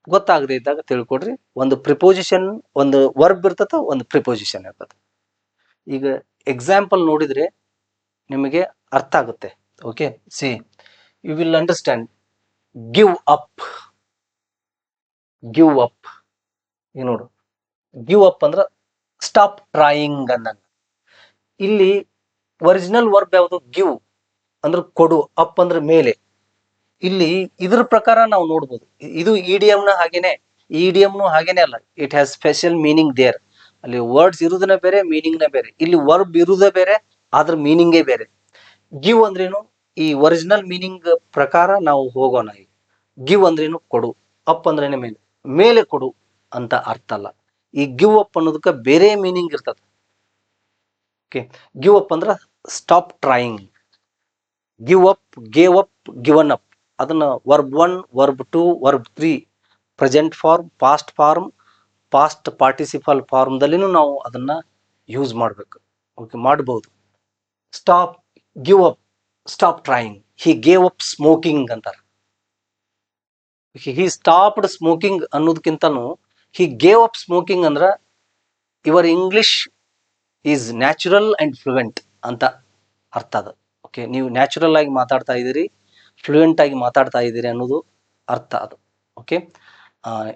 ಗೊತ್ತಾಗದೇ ಇದ್ದಾಗ ತಿಳ್ಕೊಡ್ರಿ, ಒಂದು preposition, ಒಂದು verb ಇರ್ತದ, ಒಂದು preposition ಇರ್ತದ. ಈಗ example ನೋಡಿದ್ರೆ ನಿಮಗೆ ಅರ್ಥ ಆಗುತ್ತೆ. Okay, C you will understand. give up you ನೋಡು, ಗಿವ್ ಅಪ್ ಅಂದ್ರೆ ಸ್ಟಾಪ್ ಟ್ರೈಯಿಂಗ್ ಅಂದಂಗ. ಇಲ್ಲಿ ಒರಿಜಿನಲ್ ವರ್ಬ್ ಯಾವುದು? ಗಿವ್ ಅಂದ್ರೆ ಕೊಡು, ಅಪ್ ಅಂದ್ರೆ ಮೇಲೆ. ಇಲ್ಲಿ ಇದ್ರ ಪ್ರಕಾರ ನಾವು ನೋಡ್ಬೋದು, ಇದು ಇಡಿಯಂನ ಹಾಗೇನೆ, ಇಡಿಯಂನು ಹಾಗೇನೆ ಅಲ್ಲ, it has special meaning there. ಅಲ್ಲಿ ವರ್ಡ್ಸ್ ಇರುವುದನ್ನ ಬೇರೆ, ಮೀನಿಂಗ್ನ ಬೇರೆ. ಇಲ್ಲಿ ವರ್ಬ್ ಇರುವುದೇ ಬೇರೆ, ಅದ್ರ ಮೀನಿಂಗೇ ಬೇರೆ. ಗಿವ್ ಅಂದ್ರೇನು? ಈ ಒರಿಜಿನಲ್ ಮೀನಿಂಗ್ ಪ್ರಕಾರ ನಾವು ಹೋಗೋಣ. ಈಗ ಗಿವ್ ಅಂದ್ರೇನು? ಕೊಡು. ಅಪ್ ಅಂದ್ರೇನೆ ಮೇಲೆ ಕೊಡು ಅಂತ ಅರ್ಥ ಅಲ್ಲ. ಈ ಗಿವ್ ಅಪ್ ಅನ್ನೋದಕ್ಕೆ ಬೇರೆ ಮೀನಿಂಗ್ ಇರ್ತದೆ. ಓಕೆ, ಗಿವ್ ಅಪ್ ಅಂದ್ರ stop trying. Give up, gave up, given up, ಅದನ್ನ verb 1, verb 2, verb 3, present form, past form, past participle ಫಾರ್ಮ್ದಲ್ಲಿನೂ ನಾವು ಅದನ್ನ ಯೂಸ್ ಮಾಡ್ಬೇಕು. ಓಕೆ, ಮಾಡಬಹುದು. Stop, give up, stop trying. He gave up smoking ಅಂತಾರೆ. He stopped smoking ಅನ್ನೋದಕ್ಕಿಂತನೂ he gave up smoking ಅಂದ್ರ your English is natural and fluent ಅಂತ ಅರ್ಥ ಅದು. ಓಕೆ, ನೀವು ನ್ಯಾಚುರಲ್ ಆಗಿ ಮಾತಾಡ್ತಾ ಇದ್ದೀರಿ, ಫ್ಲೂಯೆಂಟ್ ಆಗಿ ಮಾತಾಡ್ತಾ ಇದ್ದೀರಿ ಅನ್ನೋದು ಅರ್ಥ ಅದು. Okay,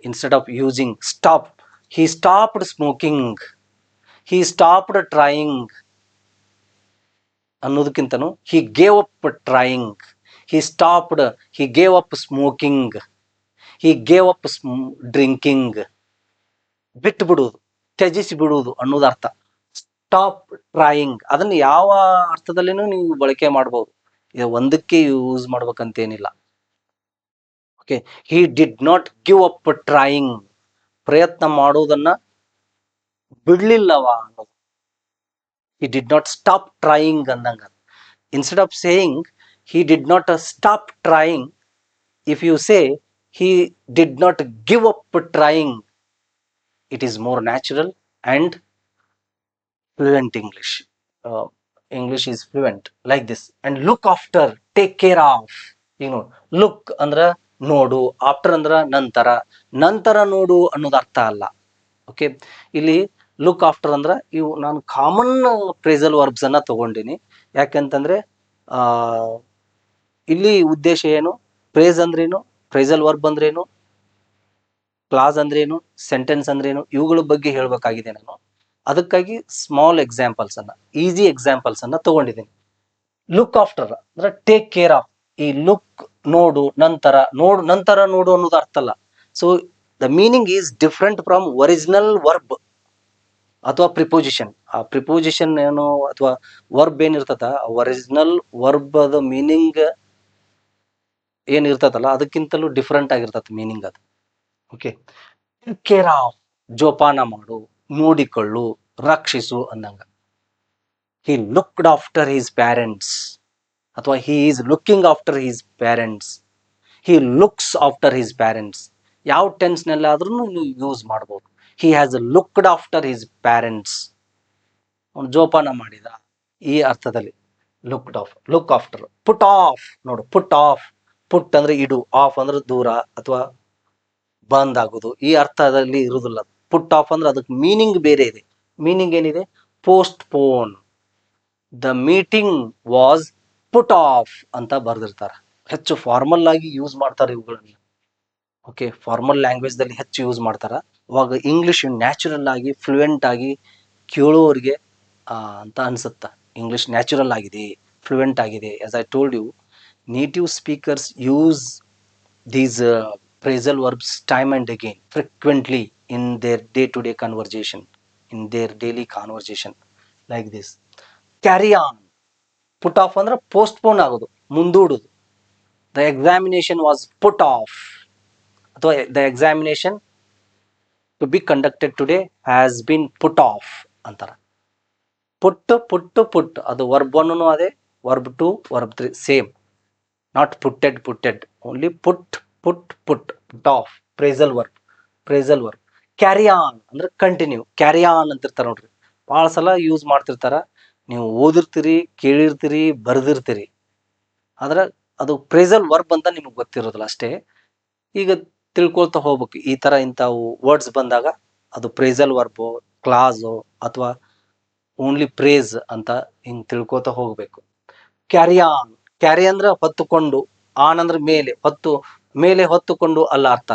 instead of using stop, he stopped smoking, he stopped trying ಅನ್ನೋದಕ್ಕಿಂತನೂ he gave up trying, he stopped, he gave up smoking, he gave up drinking, ಬಿಟ್ಟು ಬಿಡುವುದು, ತ್ಯಜಿಸಿ ಬಿಡುವುದು ಅನ್ನೋದು ಅರ್ಥ. ಸ್ಟಾಪ್ ಟ್ರೈಯಿಂಗ್ ಅದನ್ನ ಯಾವ ಅರ್ಥದಲ್ಲಿನೂ ನೀವು ಬಳಕೆ ಮಾಡಬಹುದು, ಇದು ಒಂದಕ್ಕೆ ಯೂಸ್ ಮಾಡ್ಬೇಕಂತೇನಿಲ್ಲ. Okay, he did not give up trying, ಪ್ರಯತ್ನ ಮಾಡೋದನ್ನ ಬಿಡ್ಲಿಲ್ಲವ ಅನ್ನೋದು. he did not stop trying ಅಂದಂಗ. Instead of saying he did not stop trying, if you say he did not give up trying, it is more natural and fluent English. uh, English is fluent like this. And look after, take care of, ಈಗ ನೋಡಿ, look ಅಂದ್ರ ನೋಡು, after ಅಂದ್ರ ನಂತರ, ನಂತರ ನೋಡು ಅನ್ನೋದು ಅರ್ಥ ಅಲ್ಲ. ಓಕೆ, ಇಲ್ಲಿ ಲುಕ್ ಆಫ್ಟರ್ ಅಂದ್ರ ಇವು ನಾನು ಕಾಮನ್ ಫ್ರೇಸಲ್ ವರ್ಬ್ಸ್ ಅನ್ನ ತಗೊಂಡಿನಿ. ಯಾಕಂತಂದ್ರೆ ಆ ಇಲ್ಲಿ ಉದ್ದೇಶ ಏನು, ಫ್ರೇಸ್ ಅಂದ್ರೇನು, ಫ್ರೇಸಲ್ ವರ್ಬ್ ಅಂದ್ರೇನು, ಕ್ಲಾಸ್ ಅಂದ್ರೇನು, ಸೆಂಟೆನ್ಸ್ ಅಂದ್ರೇನು, ಇವುಗಳ ಬಗ್ಗೆ ಹೇಳ್ಬೇಕಾಗಿದೆ ನಾನು. ಅದಕ್ಕಾಗಿ ಸ್ಮಾಲ್ ಎಕ್ಸಾಂಪಲ್ಸ್ ಅನ್ನ, ಈಸಿ ಎಕ್ಸಾಂಪಲ್ಸ್ ಅನ್ನ ತಗೊಂಡಿದ್ದೀನಿ. ಲುಕ್ ಆಫ್ಟರ್ ಅಂದ್ರೆ ಟೇಕ್ ಕೇರ್ ಆಫ್. ಈ ಲುಕ್ ನೋಡು, ನಂತರ ನೋಡು, ನಂತರ ನೋಡು ಅನ್ನೋದು ಅರ್ಥ ಅಲ್ಲ. So the meaning is different from original verb ಅಥವಾ ಪ್ರಿಪೋಸಿಷನ್. ಆ ಪ್ರಿಪೋಸಿಷನ್ ಏನು ಅಥವಾ ವರ್ಬ್ ಏನಿರ್ತದ, ಒರಿಜಿನಲ್ ವರ್ಬ್ ಅದ ಮೀನಿಂಗ್ ಏನಿರ್ತದಲ್ಲ ಅದಕ್ಕಿಂತಲೂ ಡಿಫ್ರೆಂಟ್ ಆಗಿರ್ತದ ಮೀನಿಂಗ್ ಅದು. ಓಕೆ, ಟೇಕ್ ಕೇರ್ ಆಫ್, ಜೋಪಾನ ಮಾಡು, ನೋಡಿಕೊಳ್ಳು, ರಕ್ಷಿಸು ಅಂದಂಗ. ಹಿ ಲುಕ್ಡ್ ಆಫ್ಟರ್ ಹಿಸ್ ಪ್ಯಾರೆಂಟ್ಸ್ ಅಥವಾ he is looking after his parents, he looks after his parents. ಯಾವ ಟೆನ್ಸ್ನಲ್ಲಾದ್ರೂ ನೀವು ಯೂಸ್ ಮಾಡ್ಬೋದು. He has looked after his parents, ಅವನು ಜೋಪಾನ ಮಾಡಿದ ಈ ಅರ್ಥದಲ್ಲಿ looked of, look after. Put of ನೋಡು, ಪುಟ್ ಆಫ್, ಪುಟ್ ಅಂದ್ರೆ ಇಡು, ಆಫ್ ಅಂದ್ರೆ ದೂರ ಅಥವಾ ಬಂದ್ ಆಗೋದು, ಈ ಅರ್ಥದಲ್ಲಿ ಇರುವುದಿಲ್ಲ. ಪುಟ್ ಆಫ್ ಅಂದ್ರೆ ಅದಕ್ಕೆ ಮೀನಿಂಗ್ ಬೇರೆ ಇದೆ. ಮೀನಿಂಗ್ ಏನಿದೆ, post phone, the meeting was put of ಅಂತ ಬರ್ದಿರ್ತಾರೆ. ಹೆಚ್ಚು ಫಾರ್ಮಲ್ ಆಗಿ ಯೂಸ್ ಮಾಡ್ತಾರೆ ಇವುಗಳನ್ನ. ಓಕೆ, ಫಾರ್ಮಲ್ ಲ್ಯಾಂಗ್ವೇಜ್ ದಲ್ಲಿ ಹೆಚ್ಚು ಯೂಸ್ ಮಾಡ್ತಾರ. ಅವಾಗ ಇಂಗ್ಲಿಷ್ ನ್ಯಾಚುರಲ್ ಆಗಿ ಫ್ಲೂಯೆಂಟ್ ಆಗಿ ಕೇಳೋರಿಗೆ ಅಂತ ಅನ್ಸುತ್ತ. ಇಂಗ್ಲಿಷ್ ನ್ಯಾಚುರಲ್ ಆಗಿದೆ, ಫ್ಲೂಯೆಂಟ್ ಆಗಿದೆ. As I told you, native speakers use these phrasal verbs time and again frequently in their day-to-day conversation, in their daily conversation like this. Carry on, put off ಅಂದ್ರೆ postpone ಆಗೋದು, ಮುಂದೂಡುದು. The examination was put off ಅಥವಾ the examination to be conducted today has been put off ಅಂತಾರ. put ಅದು verb 1 ಅದೇ, verb 2, verb 3 same. Not putted, only put off, phrasal verb. Carry on ಅಂದ್ರೆ continue, carry on ಅಂತಿರ್ತಾರ ನೋಡ್ರಿ, ಭಾಳ ಸಲ use ಮಾಡ್ತಿರ್ತಾರ. ನೀವು ಓದಿರ್ತೀರಿ, ಕೇಳಿರ್ತೀರಿ, ಬರ್ದಿರ್ತೀರಿ, ಆದ್ರೆ ಅದು ಫ್ರೇಸಲ್ ವರ್ಬ್ ಅಂತ ನಿಮಗೆ ಗೊತ್ತಿರೋದಿಲ್ಲ ಅಷ್ಟೇ. ಈಗ ತಿಳ್ಕೊಳ್ತಾ ಹೋಗ್ಬೇಕು, ಈ ತರ ಇಂಥವು ವರ್ಡ್ಸ್ ಬಂದಾಗ ಅದು ಫ್ರೇಸಲ್ ವರ್ಬು, ಕ್ಲಾಸು ಅಥವಾ ಓನ್ಲಿ ಪ್ರೇಸ್ ಅಂತ ಹಿಂಗ್ ತಿಳ್ಕೊತಾ ಹೋಗ್ಬೇಕು. ಕ್ಯಾರಿ ಆನ್, ಕ್ಯಾರಿ ಅಂದ್ರೆ ಹೊತ್ತುಕೊಂಡು, ಆನ್ ಅಂದ್ರೆ ಮೇಲೆ, ಮೇಲೆ ಹೊತ್ತುಕೊಂಡು ಅಲ್ಲ ಅರ್ಥ.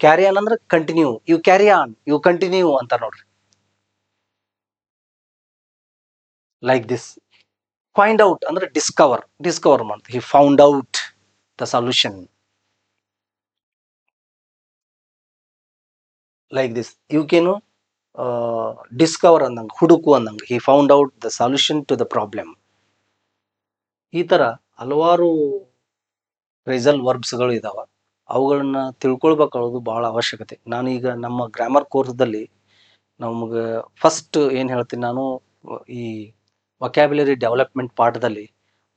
ಕ್ಯಾರಿ ಆನ್ ಅಂದ್ರೆ continue, you carry on, you continue ಅಂತ ನೋಡ್ರಿ, ಲೈಕ್ ದಿಸ್. ಫೈಂಡ್ ಔಟ್ ಅಂದ್ರೆ ಡಿಸ್ಕವರ್ ಮಾಡ್ತೀವಿ. He found out the solution like this. ಇವಕ್ಕೇನು ಡಿಸ್ಕವರ್ ಅಂದಂಗ, ಹುಡುಕು ಅಂದಂಗ. He found out the solution to the problem. ಈ ತರ ಹಲವಾರು ಫ್ರೇಸಲ್ ವರ್ಬ್ಸ್ಗಳು ಇದಾವ. ಅವುಗಳನ್ನ ತಿಳ್ಕೊಳ್ಬೇಕಾಗೋದು ಬಹಳ ಅವಶ್ಯಕತೆ. ನಾನೀಗ ನಮ್ಮ ಗ್ರಾಮರ್ ಕೋರ್ಸ್ದಲ್ಲಿ ನಮ್ಗೆ ಫಸ್ಟ್ ಏನು ಹೇಳ್ತೀನಿ ನಾನು, ಈ ವೊಕ್ಯಾಬ್ಯುಲರಿ ಡೆವಲಪ್ಮೆಂಟ್ ಪಾಠದಲ್ಲಿ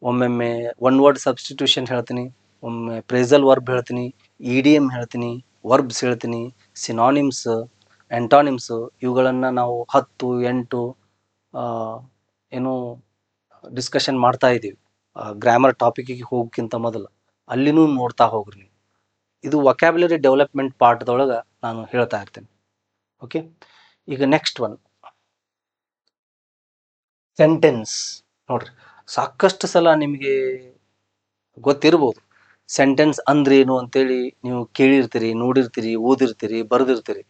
ಒಮ್ಮೊಮ್ಮೆ ಒನ್ ವರ್ಡ್ ಸಬ್ಸ್ಟಿಟ್ಯೂಷನ್ ಹೇಳ್ತೀನಿ, ಒಮ್ಮೆ ಫ್ರೇಸಲ್ ವರ್ಬ್ ಹೇಳ್ತೀನಿ, ಇಡಿಎಂ ಹೇಳ್ತೀನಿ, ವರ್ಬ್ಸ್ ಹೇಳ್ತೀನಿ, ಸಿನಾನಿಮ್ಸ್, ಎಂಟಾನಿಮ್ಸ್. ಇವುಗಳನ್ನು ನಾವು 10, 8 ಏನು ಡಿಸ್ಕಷನ್ ಮಾಡ್ತಾ ಇದ್ದೀವಿ ಗ್ರಾಮರ್ ಟಾಪಿಕ್ಕಿಗೆ ಹೋಗೋಕ್ಕಿಂತ ಮೊದಲು. ಅಲ್ಲಿನೂ ನೋಡ್ತಾ ಹೋಗ್ರಿ. ಇದು ವೊಕ್ಯಾಬ್ಯುಲರಿ ಡೆವಲಪ್ಮೆಂಟ್ ಪಾಠದೊಳಗೆ ನಾನು ಹೇಳ್ತಾ ಇರ್ತೇನೆ. ಓಕೆ, ಈಗ ನೆಕ್ಸ್ಟ್ ಒನ್, ಸೆಂಟೆನ್ಸ್. ನೋಡ್ರಿ, ಸಾಕಷ್ಟು ಸಲ ನಿಮಗೆ ಗೊತ್ತಿರ್ಬೋದು ಸೆಂಟೆನ್ಸ್ ಅಂದ್ರೇನು ಅಂತೇಳಿ. ನೀವು ಕೇಳಿರ್ತೀರಿ, ನೋಡಿರ್ತೀರಿ, ಓದಿರ್ತೀರಿ, ಬರೆದಿರ್ತೀರಿ.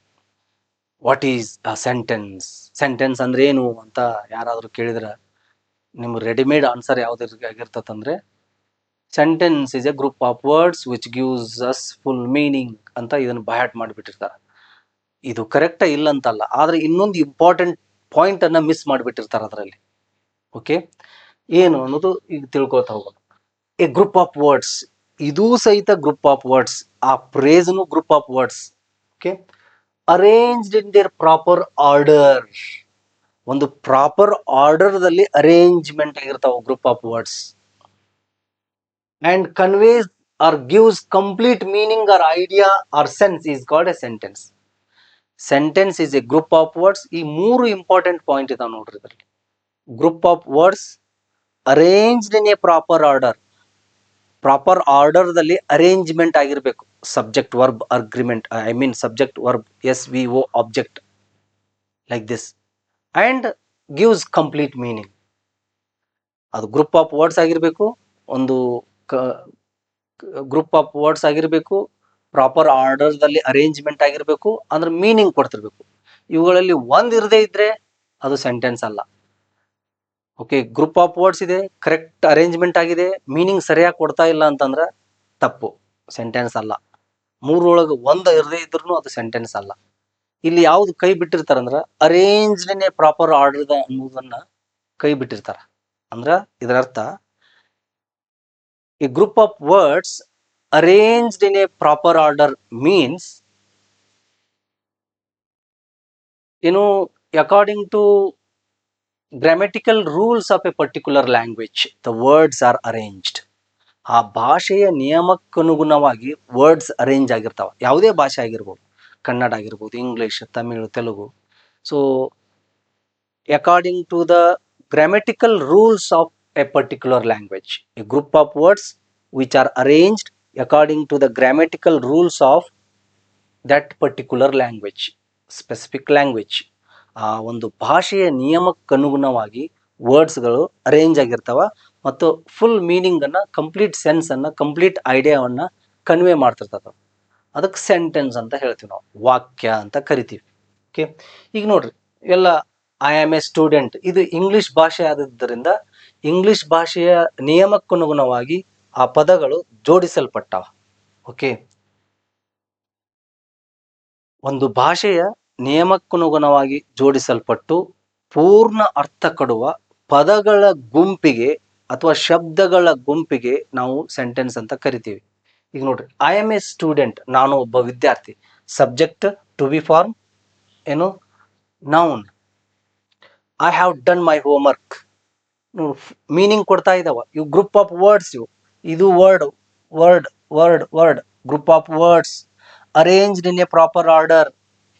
What is a sentence, sentence ಅಂದ್ರೆ ಏನು ಅಂತ ಯಾರಾದರೂ ಕೇಳಿದ್ರೆ ನಿಮ್ಗೆ ರೆಡಿಮೇಡ್ ಆನ್ಸರ್ ಯಾವ್ದಾಗಿರ್ತದಂದ್ರೆ, sentence is a group of words which gives us full meaning ಅಂತ ಇದನ್ನು ಬಯಾಟ್ ಮಾಡಿಬಿಟ್ಟಿರ್ತಾರೆ. ಇದು ಕರೆಕ್ಟ ಇಲ್ಲ ಅಂತಲ್ಲ, ಆದ್ರೆ ಇನ್ನೊಂದು ಇಂಪಾರ್ಟೆಂಟ್ ಪಾಯಿಂಟ್ ಅನ್ನ ಮಿಸ್ ಮಾಡಿಬಿಟ್ಟಿರ್ತಾರೆ ಅದರಲ್ಲಿ. ಓಕೆ, ಏನು ಅನ್ನೋದು ಈಗ ತಿಳ್ಕೊಳ್ತಾ ಹೋಗೋಣ. ಎ ಗ್ರೂಪ್ ಆಫ್ ವರ್ಡ್ಸ್, ಇದೂ ಸಹಿತ ಗ್ರೂಪ್ ಆಫ್ ವರ್ಡ್ಸ್. ಆ ಫ್ರೇಸ್ನು group of words. Okay, arranged in their proper order. ಒಂದು ಪ್ರಾಪರ್ ಆರ್ಡರ್ದಲ್ಲಿ ಅರೇಂಜ್ಮೆಂಟ್ ಆಗಿರ್ತಾವ group of words and conveys or gives complete meaning or idea or sense is called a sentence. Sentence is a group of words. ಈ ಮೂರು important point ಇದಾವೆ ನೋಡ್ರಿ ಇದರಲ್ಲಿ. Group of words arranged in a proper order. Proper ಆರ್ಡರ್ದಲ್ಲಿ arrangement ಆಗಿರಬೇಕು. Subject verb agreement, I mean subject verb SVO object like this and gives complete meaning. ಅದು group of words ಆಗಿರಬೇಕು, ಒಂದು ಗ್ರೂಪ್ ಆಫ್ ವರ್ಡ್ಸ್ ಆಗಿರಬೇಕು, proper ಆರ್ಡರ್ದಲ್ಲಿ arrangement ಆಗಿರಬೇಕು, ಅಂದ್ರೆ meaning ಕೊಡ್ತಿರ್ಬೇಕು. ಇವುಗಳಲ್ಲಿ ಒಂದು ಇರದೇ ಇದ್ರೆ ಅದು ಸೆಂಟೆನ್ಸ್ ಅಲ್ಲ. ಓಕೆ, ಗ್ರೂಪ್ ಆಫ್ ವರ್ಡ್ಸ್ ಇದೆ, ಕರೆಕ್ಟ್ ಅರೇಂಜ್ಮೆಂಟ್ ಆಗಿದೆ, ಮೀನಿಂಗ್ ಸರಿಯಾಗಿ ಕೊಡ್ತಾ ಇಲ್ಲ ಅಂತಂದ್ರೆ ತಪ್ಪು, ಸೆಂಟೆನ್ಸ್ ಅಲ್ಲ. ಮೂರೊಳಗೆ ಒಂದು ಇರದೇ ಇದ್ರೂ ಅದು ಸೆಂಟೆನ್ಸ್ ಅಲ್ಲ. ಇಲ್ಲಿ ಯಾವ್ದು ಕೈ ಬಿಟ್ಟಿರ್ತಾರಂದ್ರ arranged in a proper order ಅನ್ನೋದನ್ನ ಕೈ ಬಿಟ್ಟಿರ್ತಾರ. ಅಂದ್ರ ಇದರ ಅರ್ಥ a group of words arranged in a proper order means, according to grammatical rules of a particular language, the words are arranged. ಆ ಭಾಷೆಯ ನಿಯಮಕ್ಕನುಗುಣವಾಗಿ ವರ್ಡ್ಸ್ ಅರೇಂಜ್ ಆಗಿರ್ತಾವ. ಯಾವುದೇ ಭಾಷೆ ಆಗಿರ್ಬೋದು, ಕನ್ನಡ ಆಗಿರ್ಬೋದು, English, Tamil, Telugu. So according to the grammatical rules of a particular language, a group of words which are arranged according to the grammatical rules of that particular language, specific language. ಆ ಒಂದು ಭಾಷೆಯ ನಿಯಮಕ್ಕನುಗುಣವಾಗಿ ವರ್ಡ್ಸ್ಗಳು arrange ಆಗಿರ್ತಾವ ಮತ್ತು ಫುಲ್ ಮೀನಿಂಗ್ ಅನ್ನ, complete sense ಅನ್ನ, complete ಐಡಿಯಾವನ್ನ convey ಮಾಡ್ತಿರ್ತಾವ. ಅದಕ್ಕೆ sentence ಅಂತ ಹೇಳ್ತೀವಿ ನಾವು, ವಾಕ್ಯ ಅಂತ ಕರಿತೀವಿ. ಓಕೆ, ಈಗ ನೋಡ್ರಿ, ಎಲ್ಲ ಐ ಆಮ್ ಎ ಸ್ಟೂಡೆಂಟ್, ಇದು ಇಂಗ್ಲಿಷ್ ಭಾಷೆ ಆದದ್ದರಿಂದ ಇಂಗ್ಲಿಷ್ ಭಾಷೆಯ ನಿಯಮಕ್ಕನುಗುಣವಾಗಿ ಆ ಪದಗಳು ಜೋಡಿಸಲ್ಪಟ್ಟವ. ಓಕೆ, ಒಂದು ಭಾಷೆಯ ನಿಯಮಕ್ಕನುಗುಣವಾಗಿ ಜೋಡಿಸಲ್ಪಟ್ಟು ಪೂರ್ಣ ಅರ್ಥ ಕೊಡುವ ಪದಗಳ ಗುಂಪಿಗೆ ಅಥವಾ ಶಬ್ದಗಳ ಗುಂಪಿಗೆ ನಾವು ಸೆಂಟೆನ್ಸ್ ಅಂತ ಕರಿತೀವಿ. ಈಗ ನೋಡ್ರಿ, ಐ ಆಮ್ ಎ ಸ್ಟೂಡೆಂಟ್, ನಾನು ಒಬ್ಬ ವಿದ್ಯಾರ್ಥಿ. Subject to be form noun. I have done my homework. Meaning ಕೊಡ್ತಾ ಇದಾವ. ಇವು ಗ್ರೂಪ್ ಆಫ್ ವರ್ಡ್ಸ್. ಇದು word word word word group of words arranged in a proper order.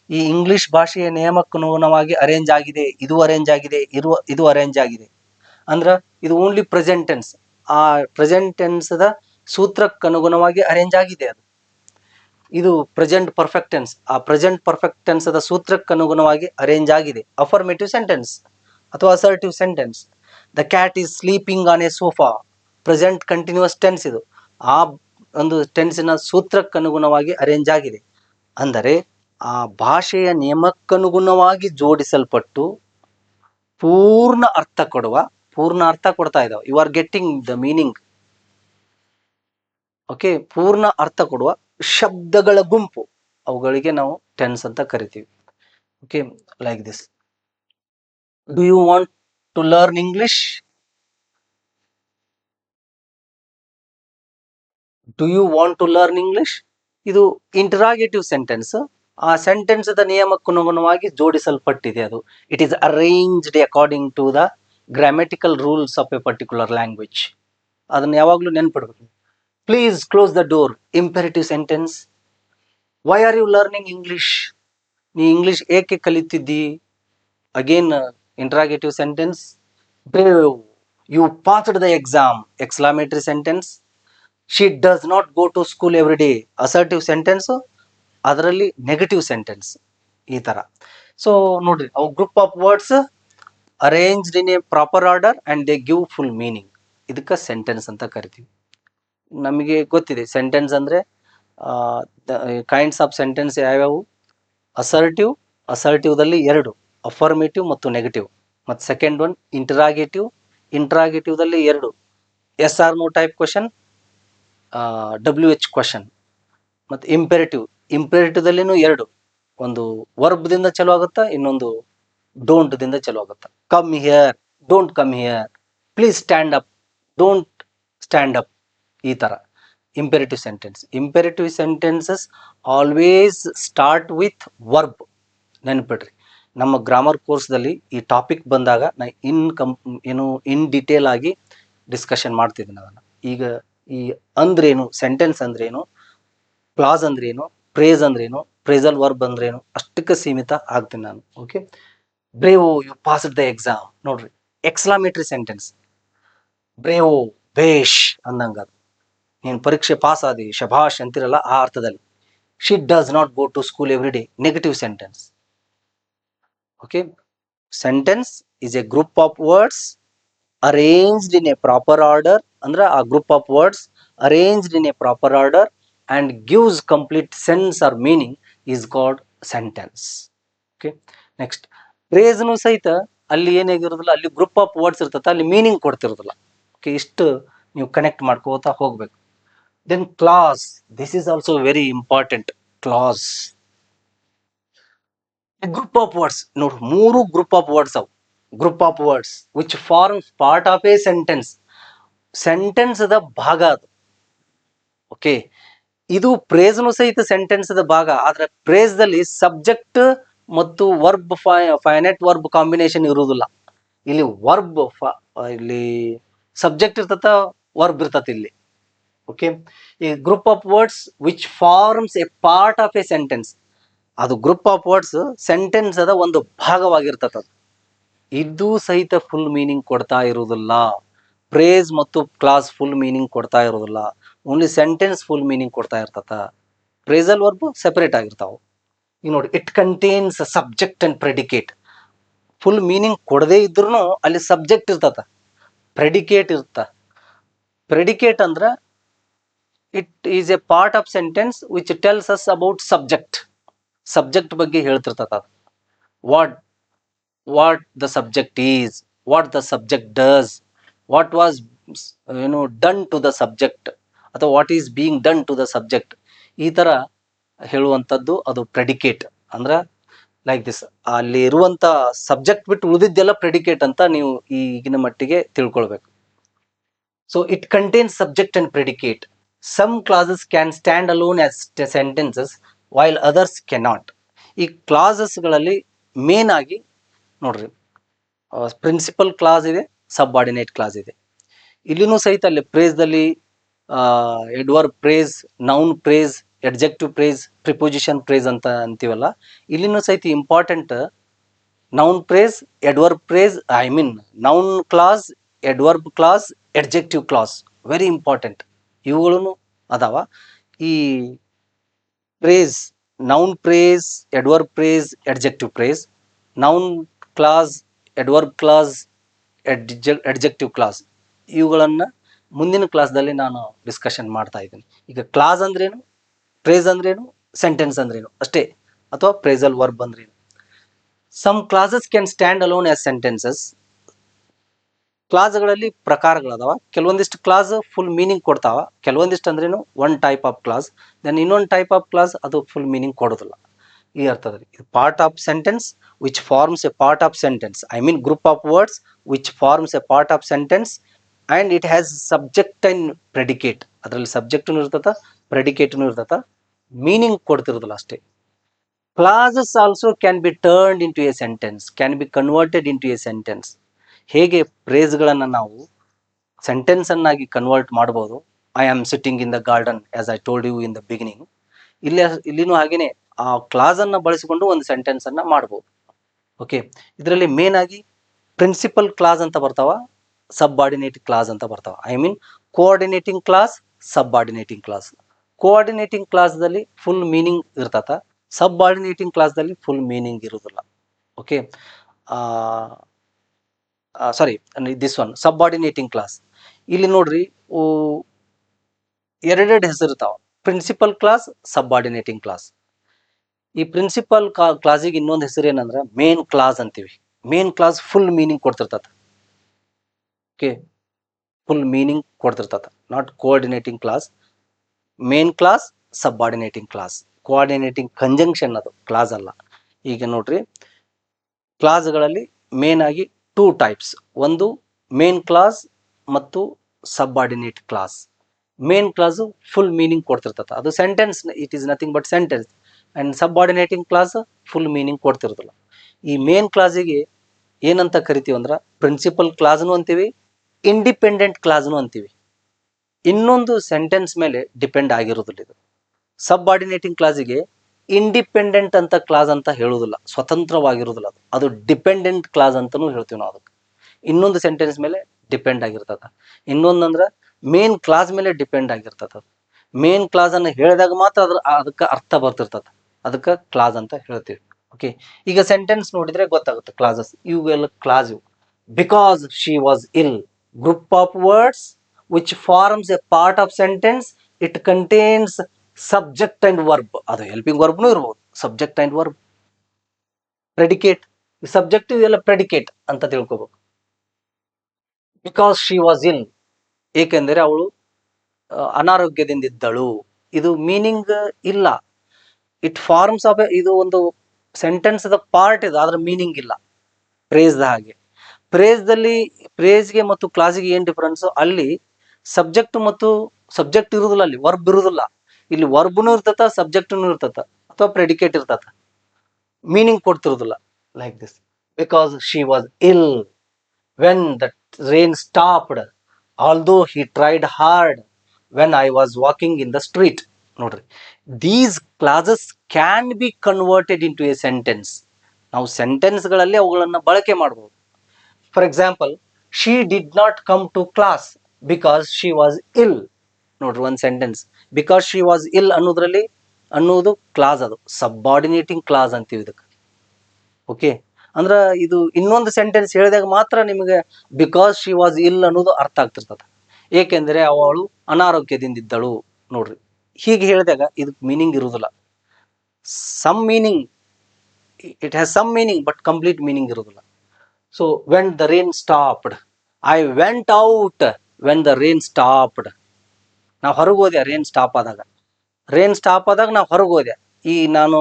ಈ ಇಂಗ್ಲಿಷ್ ಭಾಷೆಯ ನಿಯಮಕ್ಕನುಗುಣವಾಗಿ ಅರೇಂಜ್ ಆಗಿದೆ, ಇದು ಅರೇಂಜ್ ಆಗಿದೆ, ಇದು ಅರೇಂಜ್ ಆಗಿದೆ. ಅಂದ್ರ ಇದು ಓನ್ಲಿ ಪ್ರೆಸೆಂಟ್ ಟೆನ್ಸ್. ಆ ಪ್ರೆಸೆಂಟ್ ಟೆನ್ಸ್ ದ ಸೂತ್ರಕ್ಕನುಗುಣವಾಗಿ ಅರೇಂಜ್ ಆಗಿದೆ. ಅದು ಇದು ಪ್ರೆಸೆಂಟ್ ಪರ್ಫೆಕ್ಟ್ ಟೆನ್ಸ್. ಆ ಪ್ರೆಸೆಂಟ್ ಪರ್ಫೆಕ್ಟ್ ಟೆನ್ಸ್ ದ ಸೂತ್ರಕ್ಕನುಗುಣವಾಗಿ ಅರೇಂಜ್ ಆಗಿದೆ. ಅಫರ್ಮೇಟಿವ್ ಸೆಂಟೆನ್ಸ್ ಅಥವಾ assertive sentence. The cat is sleeping on a sofa. Present continuous tense. ಇದು ಆ ಒಂದು ಟೆನ್ಸಿನ ಸೂತ್ರಕ್ಕನುಗುಣವಾಗಿ ಅರೇಂಜ್ ಆಗಿದೆ. ಅಂದರೆ ಆ ಭಾಷೆಯ ನಿಯಮಕ್ಕನುಗುಣವಾಗಿ ಜೋಡಿಸಲ್ಪಟ್ಟು ಪೂರ್ಣ ಅರ್ಥ ಕೊಡ್ತಾ ಇದಾವೆ. You are getting the meaning. Okay, ಪೂರ್ಣ ಅರ್ಥ ಕೊಡುವ ಶಬ್ದಗಳ ಗುಂಪು, ಅವುಗಳಿಗೆ ನಾವು ಟೆನ್ಸ್ ಅಂತ ಕರಿತೀವಿ. Okay, like this. Do you want to learn English? Do you want to learn English? ಇದು ಇಂಟರಾಗೇಟಿವ್ ಸೆಂಟೆನ್ಸ್. ಆ ಸೆಂಟೆನ್ಸ್ ದ ನಿಯಮಕ್ಕನುಗುಣವಾಗಿ ಜೋಡಿಸಲ್ಪಟ್ಟಿದೆ. ಅದು it is arranged according to the grammatical rules of a particular language. ಅದನ್ನ ಯಾವಾಗಲೂ ನೆನ್ಪಿಡ್ಬೇಕು. Please close the door. Imperative sentence. Why are you learning English? ನೀ ಇಂಗ್ಲಿಷ್ ಏಕೆ ಕಲಿತಿದ್ದಿ? Again interrogative sentence. You passed the exam. Exclamatory sentence. She does not go to school every day. Assertive sentence. ಅದರಲ್ಲಿ negative sentence. ಈ ತರ. So ನೋಡ್ರಿ, ಅವು group of words arranged in a proper order and they give full meaning. ಇದಕ್ಕೆ sentence ಅಂತ ಕರಿತೀವಿ. ನಮಗೆ ಗೊತ್ತಿದೆ ಸೆಂಟೆನ್ಸ್ ಅಂದ್ರೆ ಕೈಂಡ್ಸ್ ಆಫ್ ಸೆಂಟೆನ್ಸ್ ಯಾವ್ಯಾವು. ಅಸರ್ಟಿವ್. ಅಸರ್ಟಿವ್ದಲ್ಲಿ ಎರಡು, ಅಫರ್ಮೇಟಿವ್ ಮತ್ತು ನೆಗೆಟಿವ್. ಮತ್ತು ಸೆಕೆಂಡ್ ಒನ್ ಇಂಟರಾಗೇಟಿವ್. ಇಂಟರಾಗೇಟಿವ್ದಲ್ಲಿ ಎರಡು, yes or no type question, WH question. ಮತ್ತು ಇಂಪೆರೇಟಿವ್. ಇಂಪೆರೇಟಿವ್ದಲ್ಲಿನೂ ಎರಡು, ಒಂದು ವರ್ಬ್ದಿಂದ ಚಲೋ ಆಗುತ್ತಾ, ಇನ್ನೊಂದು ಡೋಂಟ್ ದಿಂದ ಚಲೋ ಆಗುತ್ತಾ. Come here, don't come here. Please stand up, don't stand up. ಈ ತರ imperative sentence. Imperative sentences always start with verb. ನೆನ್ಪಿಡ್ರಿ, ನಮ್ಮ ಗ್ರಾಮರ್ ಕೋರ್ಸ್ದಲ್ಲಿ ಈ ಟಾಪಿಕ್ ಬಂದಾಗ ನಾ ಇನ್ ಡಿಟೇಲ್ ಆಗಿ ಡಿಸ್ಕಷನ್ ಮಾಡ್ತಿದ್ದೀನಿ ಅದನ್ನು. ಈಗ ಈ ಅಂದ್ರೇನು, ಸೆಂಟೆನ್ಸ್ ಅಂದ್ರೇನು, ಕ್ಲಾಸ್ ಅಂದ್ರೇನು, ಪ್ರೇಸ್ ಅಂದ್ರೇನು, ಪ್ರೇಸಲ್ ವರ್ಬ್ ಅಂದ್ರೇನು ಅಷ್ಟಕ್ಕೆ ಸೀಮಿತ ಆಗ್ತೀನಿ ನಾನು. Okay, bravo you passed the exam ನೋಡ್ರಿ, ಎಕ್ಸ್ಕ್ಲಾಮೇಟರಿ ಸೆಂಟೆನ್ಸ್. ಬ್ರೇವೋ ಬೇಷ್ ಅಂದಂಗ, ನೀನು ಪರೀಕ್ಷೆ ಪಾಸ್ ಆದಿ ಶಭಾಷ್ ಅಂತಿರಲ್ಲ ಆ ಅರ್ಥದಲ್ಲಿ. She does not go to school every day, negative sentence. Okay, sentence is a group of words arranged in a proper order. ಅಂದ್ರೆ ಆ group of words arranged in a proper order and gives complete sense or meaning is called sentence. Okay, next ಪ್ರೇಸ್ನು ಸಹಿತ ಅಲ್ಲಿ ಏನಾಗಿರೋದಿಲ್ಲ, ಅಲ್ಲಿ group of words ಇರ್ತದೆ, ಅಲ್ಲಿ meaning ಕೊಡ್ತಿರೋದಿಲ್ಲ. Okay, ಇಷ್ಟು ನೀವು ಕನೆಕ್ಟ್ ಮಾಡ್ಕೋತಾ ಹೋಗ್ಬೇಕು. Then clause, this is also very important. Clause group of words ನೋಡ್ರಿ, 3 ಗ್ರೂಪ್ ಆಫ್ ವರ್ಡ್ಸ್ ಅವು. Group of words which forms part of a sentence. Sentence ದ ಭಾಗ ಅದು. ಓಕೆ, ಇದು ಪ್ರೇಸ್ನು ಸಹಿತ ಸೆಂಟೆನ್ಸ್ ದ ಭಾಗ. ಆದ್ರೆ ಪ್ರೇಸ್ ದಲ್ಲಿ ಸಬ್ಜೆಕ್ಟ್ ಮತ್ತು ವರ್ಬ್ ಫೈನೈಟ್ ವರ್ಬ್ ಕಾಂಬಿನೇಷನ್ ಇರುವುದಿಲ್ಲ. ಇಲ್ಲಿ ವರ್ಬ್ ಇಲ್ಲಿ ಸಬ್ಜೆಕ್ಟ್ ಇರ್ತತ, ವರ್ಬ್ ಇರ್ತತಿ ಇಲ್ಲಿ. ಓಕೆ, ಈ group of words which forms a part of a sentence, ಅದು ಗ್ರೂಪ್ ಆಫ್ ವರ್ಡ್ಸ್ ಸೆಂಟೆನ್ಸ್ ಅದ ಒಂದು ಭಾಗವಾಗಿರ್ತದ. ಇದು ಸಹಿತ ಫುಲ್ ಮೀನಿಂಗ್ ಕೊಡ್ತಾ ಇರುವುದಿಲ್ಲ. ಪ್ರೇಸ್ ಮತ್ತು ಕ್ಲಾಸ್ ಫುಲ್ ಮೀನಿಂಗ್ ಕೊಡ್ತಾ ಇರೋದಿಲ್ಲ, ಓನ್ಲಿ ಸೆಂಟೆನ್ಸ್ ಫುಲ್ ಮೀನಿಂಗ್ ಕೊಡ್ತಾ ಇರ್ತತ. ಪ್ರೇಸಲ್ ವರ್ಬ್ ಸೆಪರೇಟ್ ಆಗಿರ್ತಾವ. ಈಗ ನೋಡಿ, it contains subject and predicate. Full meaning ಕೊಡದೇ ಇದ್ರೂ ಅಲ್ಲಿ ಸಬ್ಜೆಕ್ಟ್ ಇರ್ತತ, ಪ್ರೆಡಿಕೇಟ್ ಇರ್ತ. ಪ್ರೆಡಿಕೇಟ್ ಅಂದ್ರ it is a part of sentence which tells us about subject. Subject ಬಗ್ಗೆ ಹೇಳ್ತಿರ್ತದ. What the subject is, what the subject does, what was done to the subject, ಅಥವಾ what is being done to the subject. ಈ ತರ ಹೇಳುವಂಥದ್ದು ಅದು predicate. ಅಂದ್ರ like this, ಅಲ್ಲಿ ಇರುವಂತ ಸಬ್ಜೆಕ್ಟ್ ಬಿಟ್ಟು ಉಳಿದಿದ್ದೆಲ್ಲ ಪ್ರೆಡಿಕೇಟ್ ಅಂತ ನೀವು ಈಗಿನ ಮಟ್ಟಿಗೆ ತಿಳ್ಕೊಳ್ಬೇಕು. So it contains subject and predicate. Some clauses can stand alone as sentences while others cannot. ಈ ಕ್ಲಾಸಸ್ಗಳಲ್ಲಿ ಮೇನ್ ಆಗಿ ನೋಡ್ರಿ, ಪ್ರಿನ್ಸಿಪಲ್ ಕ್ಲಾಸ್ ಇದೆ, ಸಬ್-ಆರ್ಡಿನೇಟ್ ಕ್ಲಾಸ್ ಇದೆ. ಇಲ್ಲಿನೂ ಸಹಿತ ಅಲ್ಲಿ ಪ್ರೇಸ್ದಲ್ಲಿ adverb phrase, noun phrase, adjective phrase, preposition phrase ಅಂತ ಅಂತೀವಲ್ಲ, ಇಲ್ಲಿನೂ ಸಹಿತ important noun phrase, adverb phrase, I mean noun clause, adverb clause, adjective clause, very important. ಇವುಗಳನ್ನು ಅದಾವ. ಈ phrase, noun phrase, adverb phrase, adjective phrase, noun clause, adverb clause, adjective clause, ಇವುಗಳನ್ನು ಮುಂದಿನ ಕ್ಲಾಸ್ದಲ್ಲಿ ನಾನು ಡಿಸ್ಕಷನ್ ಮಾಡ್ತಾ ಇದ್ದೀನಿ. ಈಗ ಕ್ಲಾಸ್ ಅಂದ್ರೇನು, ಪ್ರೇಸ್ ಅಂದ್ರೇನು, ಸೆಂಟೆನ್ಸ್ ಅಂದ್ರೇನು ಅಷ್ಟೇ, ಅಥವಾ ಪ್ರೇಸಲ್ ವರ್ಬ್ ಅಂದ್ರೇನು. Some clauses can stand alone as sentences. ಕ್ಲಾಸ್ಗಳಲ್ಲಿ ಪ್ರಕಾರಗಳದಾವ. ಕೆಲವೊಂದಿಷ್ಟು ಕ್ಲಾಸ್ ಫುಲ್ ಮೀನಿಂಗ್ ಕೊಡ್ತಾವ, ಕೆಲವೊಂದಿಷ್ಟು ಅಂದ್ರೇನು one type of clause. Then ಇನ್ನೊಂದು ಟೈಪ್ ಆಫ್ ಕ್ಲಾಸ್ ಅದು ಫುಲ್ ಮೀನಿಂಗ್ ಕೊಡೋದಿಲ್ಲ. ಈ ಅರ್ಥದಲ್ಲಿ part of sentence which forms a part of sentence, I mean group of words which forms a part of sentence and it has subject and predicate. ಅದರಲ್ಲಿ ಸಬ್ಜೆಕ್ಟ್ನು ಇರ್ತತ, ಪ್ರೆಡಿಕೇಟ್ನು ಇರ್ತತ, meaning ಕೊಡ್ತಿರೋದಿಲ್ಲ ಅಷ್ಟೇ. Clauses also can be turned into a sentence, can be converted into a sentence. ಹೇಗೆ ಪ್ರೇಸ್ಗಳನ್ನು ನಾವು sentence ಅನ್ನಾಗಿ ಕನ್ವರ್ಟ್ ಮಾಡ್ಬೋದು. I am sitting in the garden as I told you in the beginning. ಇಲ್ಲಿನೂ ಹಾಗೇನೆ ಆ class ಅನ್ನ ಬಳಸಿಕೊಂಡು ಒಂದು ಸೆಂಟೆನ್ಸ್ ಅನ್ನ ಮಾಡ್ಬೋದು. ಓಕೆ, ಇದರಲ್ಲಿ ಮೇನ್ ಆಗಿ ಪ್ರಿನ್ಸಿಪಲ್ ಕ್ಲಾಸ್ ಅಂತ ಬರ್ತಾವ, ಸಬ್-ಆರ್ಡಿನೇಟ್ ಕ್ಲಾಸ್ ಅಂತ ಬರ್ತಾವ. I mean coordinating clause, subordinating clause. Coordinating ಕ್ಲಾಸ್ದಲ್ಲಿ ಫುಲ್ ಮೀನಿಂಗ್ ಇರ್ತತ, ಸಬ್-ಆರ್ಡಿನೇಟಿಂಗ್ ಕ್ಲಾಸ್ದಲ್ಲಿ ಫುಲ್ ಮೀನಿಂಗ್ ಇರುವುದಿಲ್ಲ. Okay, sorry, this one subordinating clause. ಇಲ್ಲಿ ನೋಡ್ರಿ, ಎರಡೆರಡು ಹೆಸರು ಇರ್ತಾವ, ಪ್ರಿನ್ಸಿಪಲ್ ಕ್ಲಾಸ್, ಸಬ್-ಆರ್ಡಿನೇಟಿಂಗ್ ಕ್ಲಾಸ್. ಈ ಪ್ರಿನ್ಸಿಪಲ್ ಕ್ಲಾಸಿಗೆ ಇನ್ನೊಂದು ಹೆಸರು ಏನಂದ್ರೆ ಮೇನ್ ಕ್ಲಾಸ್ ಅಂತೀವಿ. ಮೇನ್ ಕ್ಲಾಸ್ ಫುಲ್ ಮೀನಿಂಗ್ ಕೊಡ್ತಿರ್ತತ. ಓಕೆ, ಫುಲ್ ಮೀನಿಂಗ್ ಕೊಡ್ತಿರ್ತತ, not coordinating clause. Main clause, subordinating clause. Coordinating conjunction ಅದು, ಕ್ಲಾಸ್ ಅಲ್ಲ. ಈಗ ನೋಡ್ರಿ, ಕ್ಲಾಸ್ಗಳಲ್ಲಿ ಮೇನ್ ಆಗಿ 2 ಟೈಪ್ಸ್. ಒಂದು ಮೇನ್ ಕ್ಲಾಸ್ ಮತ್ತು subordinate clause. Main clause full meaning ಕೊಡ್ತಿರ್ತತ, ಅದು sentence, it is nothing but sentence. And subordinating clause full meaning ಕೊಡ್ತಿರೋದಿಲ್ಲ. ಈ ಮೇನ್ ಕ್ಲಾಸಿಗೆ ಏನಂತ ಕರಿತೀವಿ ಅಂದ್ರೆ ಪ್ರಿನ್ಸಿಪಲ್ ಕ್ಲಾಸ್ನು ಅಂತೀವಿ, ಇಂಡಿಪೆಂಡೆಂಟ್ ಕ್ಲಾಸ್ನು ಅಂತೀವಿ. ಇನ್ನೊಂದು ಸೆಂಟೆನ್ಸ್ ಮೇಲೆ ಡಿಪೆಂಡ್ ಆಗಿರೋದಿಲ್ಲ ಇದು. ಸಬ್-ಆರ್ಡಿನೇಟಿಂಗ್ ಕ್ಲಾಸಿಗೆ ಇಂಡಿಪೆಂಡೆಂಟ್ ಅಂತ ಕ್ಲಾಸ್ ಅಂತ ಹೇಳುವುದಿಲ್ಲ, ಸ್ವತಂತ್ರವಾಗಿರುವುದಿಲ್ಲ, ಅದು ಡಿಪೆಂಡೆಂಟ್ ಕ್ಲಾಸ್ ಅಂತಲೂ ಹೇಳ್ತೀವಿ ನಾವು ಅದಕ್ಕೆ. ಇನ್ನೊಂದು ಸೆಂಟೆನ್ಸ್ ಮೇಲೆ ಡಿಪೆಂಡ್ ಆಗಿರ್ತದ. ಇನ್ನೊಂದಂದ್ರೆ ಮೇನ್ ಕ್ಲಾಸ್ ಮೇಲೆ ಡಿಪೆಂಡ್ ಆಗಿರ್ತದ. ಮೇನ್ ಕ್ಲಾಸ್ ಅನ್ನು ಹೇಳಿದಾಗ ಮಾತ್ರ ಅದಕ್ಕೆ ಅರ್ಥ ಬರ್ತಿರ್ತದ, ಅದಕ್ಕೆ ಕ್ಲಾಸ್ ಅಂತ ಹೇಳ್ತೀವಿ. ಓಕೆ, ಈಗ ಸೆಂಟೆನ್ಸ್ ನೋಡಿದ್ರೆ ಗೊತ್ತಾಗುತ್ತೆ ಕ್ಲಾಸಸ್. ಇವೆಲ್ಲ ಕ್ಲಾಸ್ ಇವು. Because she was ill, group of words which forms a part of sentence. It contains subject and verb. ಅದು ಹೆಲ್ಪಿಂಗ್ ವರ್ಬ್ನು ಇರ್ಬೋದು, ಸಬ್ಜೆಕ್ಟ್ ಅಂಡ್ ವರ್ಬ್. ಪ್ರೆಡಿಕೇಟ್, ಸಬ್ಜೆಕ್ಟಿವ್ ಎಲ್ಲ ಪ್ರೆಡಿಕೇಟ್ ಅಂತ ತಿಳ್ಕೊಬೇಕು. ಬಿಕಾಸ್ ಶಿ ವಾಸ್ ಇಲ್, ಏಕೆಂದರೆ ಅವಳು ಅನಾರೋಗ್ಯದಿಂದಿದ್ದಳು. ಇದು ಮೀನಿಂಗ್ ಇಲ್ಲ. ಇಟ್ ಫಾರ್ಮ್ಸ್ ಆಫ್, ಇದು ಒಂದು ಸೆಂಟೆನ್ಸ್ ಪಾರ್ಟ್ ಇದೆ, ಆದ್ರೆ ಮೀನಿಂಗ್ ಇಲ್ಲ. ಪ್ರೇಸ್ ಹಾಗೆ, ಪ್ರೇಸ್ದಲ್ಲಿ ಪ್ರೇಸ್ಗೆ ಮತ್ತು ಕ್ಲಾಸಿಗೆ ಏನ್ ಡಿಫರೆನ್ಸ್? ಅಲ್ಲಿ ಸಬ್ಜೆಕ್ಟ್ ಮತ್ತು ಸಬ್ಜೆಕ್ಟ್ ಇರುವುದಿಲ್ಲ, ಅಲ್ಲಿ ವರ್ಬ್ ಇರುವುದಿಲ್ಲ. ಇಲ್ಲಿ ವರ್ಬ್ನು ಇರ್ತತ, ಸಬ್ಜೆಕ್ಟ್ನು ಇರ್ತತ, ಅಥವಾ ಪ್ರೆಡಿಕೇಟ್ ಇರ್ತತ, ಮೀನಿಂಗ್ ಕೊಡ್ತಿರುವುದಿಲ್ಲ. Like this, because she was ill when the rain stopped, although he tried hard when I was walking in the street. ನೋಡ್ರಿ, these clauses can be converted into a sentence. ನಾವು ಸೆಂಟೆನ್ಸ್ಗಳಲ್ಲಿ ಅವುಗಳನ್ನು ಬಳಕೆ ಮಾಡಬಹುದು. For example, she did not come to class because she was ill. ನೋಡ್ರಿ, ಒಂದು sentence because she was ಇಲ್ ಅನ್ನೋದು class, ಅದು ಸಬ್-ಆರ್ಡಿನೇಟಿಂಗ್ ಕ್ಲಾಸ್ ಅಂತೀವಿ ಇದಕ್ಕೆ. ಓಕೆ, ಅಂದ್ರ ಇದು ಇನ್ನೊಂದು ಸೆಂಟೆನ್ಸ್ ಹೇಳಿದಾಗ ಮಾತ್ರ ನಿಮಗೆ ಬಿಕಾಸ್ ಶಿ ವಾಸ್ ಇಲ್ ಅನ್ನೋದು ಅರ್ಥ ಆಗ್ತಿರ್ತದೆ, ಏಕೆಂದರೆ ಅವಳು ಅನಾರೋಗ್ಯದಿಂದಿದ್ದಳು. ನೋಡ್ರಿ, ಹೀಗೆ ಹೇಳಿದಾಗ ಇದಕ್ಕೆ ಮೀನಿಂಗ್ ಇರುವುದಿಲ್ಲ. Some meaning, it has some meaning but complete meaning ಇರುವುದಿಲ್ಲ. So when the rain stopped, I went out when the rain stopped. ನಾವು ಹೊರಗೆ ಹೋದೆ ರೇನ್ ಸ್ಟಾಪ್ ಆದಾಗ. ರೇನ್ ಸ್ಟಾಪ್ ಆದಾಗ ನಾವು ಹೊರಗೆ ಹೋದೆ. ಈ ನಾನು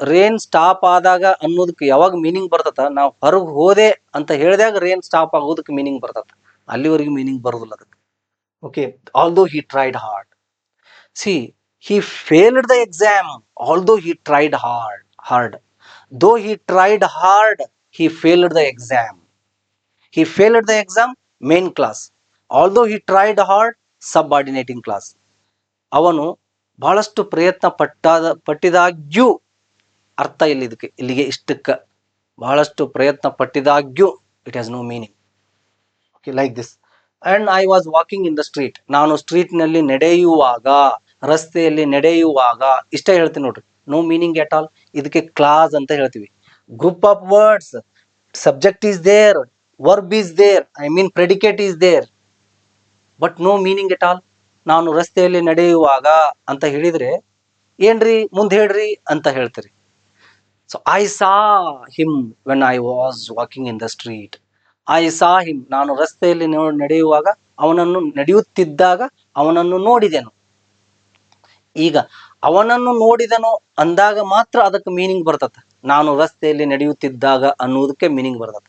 ರೇನ್ ಸ್ಟಾಪ್ ಆದಾಗ ಅನ್ನೋದಕ್ಕೆ ಯಾವಾಗ ಮೀನಿಂಗ್ ಬರ್ತದ? ನಾವು ಹೊರಗೆ ಹೋದೆ ಅಂತ ಹೇಳಿದಾಗ ರೇನ್ ಸ್ಟಾಪ್ ಆಗೋದಕ್ಕೆ ಮೀನಿಂಗ್ ಬರ್ತದ, ಅಲ್ಲಿವರೆಗೆ ಮೀನಿಂಗ್ ಬರೋದಿಲ್ಲ ಅದಕ್ಕೆ. Okay, although he tried hard. See, he failed the exam although he tried hard. Though he tried hard, he failed the exam. He failed the exam main clause, although he tried hard subordinating clause. ಅವನು ಬಹಳಷ್ಟು ಪ್ರಯತ್ನ ಪಟ್ಟಿದಾಗ್ಯೂ, ಅರ್ಥ ಇಲ್ಲ ಇದಕ್ಕೆ, ಇಲ್ಲಿಗೆ ಇಷ್ಟಕ್ಕೆ ಬಹಳಷ್ಟು ಪ್ರಯತ್ನ ಪಟ್ಟಿದಾಗ್ಯೂ, it has no meaning. Okay, like this. And I was walking in the street, ನಾನು ಸ್ಟ್ರೀಟ್ನಲ್ಲಿ ನಡೆಯುವಾಗ, ರಸ್ತೆಯಲ್ಲಿ ನಡೆಯುವಾಗ, ಇಷ್ಟ ಹೇಳ್ತೀನಿ ನೋಡ್ರಿ. No meaning at all. ಇದಕ್ಕೆ ಕ್ಲಾಸ್ ಅಂತ ಹೇಳ್ತೀವಿ. Group of words, subject is there, verb is there, I mean predicate is there, but no meaning at all. ನಾನು ರಸ್ತೆಯಲ್ಲಿ ನಡೆಯುವಾಗ ಅಂತ ಹೇಳಿದ್ರೆ ಏನ್ರಿ ಮುಂದೆ ಹೇಳ್ರಿ ಅಂತ ಹೇಳ್ತೀರಿ. So I saw him when I was walking in the street. I saw him, ನಾನು ರಸ್ತೆಯಲ್ಲಿ ನಡೆಯುವಾಗ, ಅವನನ್ನು ನಡೆಯುತ್ತಿದ್ದಾಗ ಅವನನ್ನು ನೋಡಿದೆನು. ಈಗ ಅವನನ್ನು ನೋಡಿದನು ಅಂದಾಗ ಮಾತ್ರ ಅದಕ್ಕೆ ಮೀನಿಂಗ್ ಬರ್ತದೆ. ನಾನು ರಸ್ತೆಯಲ್ಲಿ ನಡೆಯುತ್ತಿದ್ದಾಗ ಅನ್ನೋದಕ್ಕೆ ಮೀನಿಂಗ್ ಬರ್ತದೆ.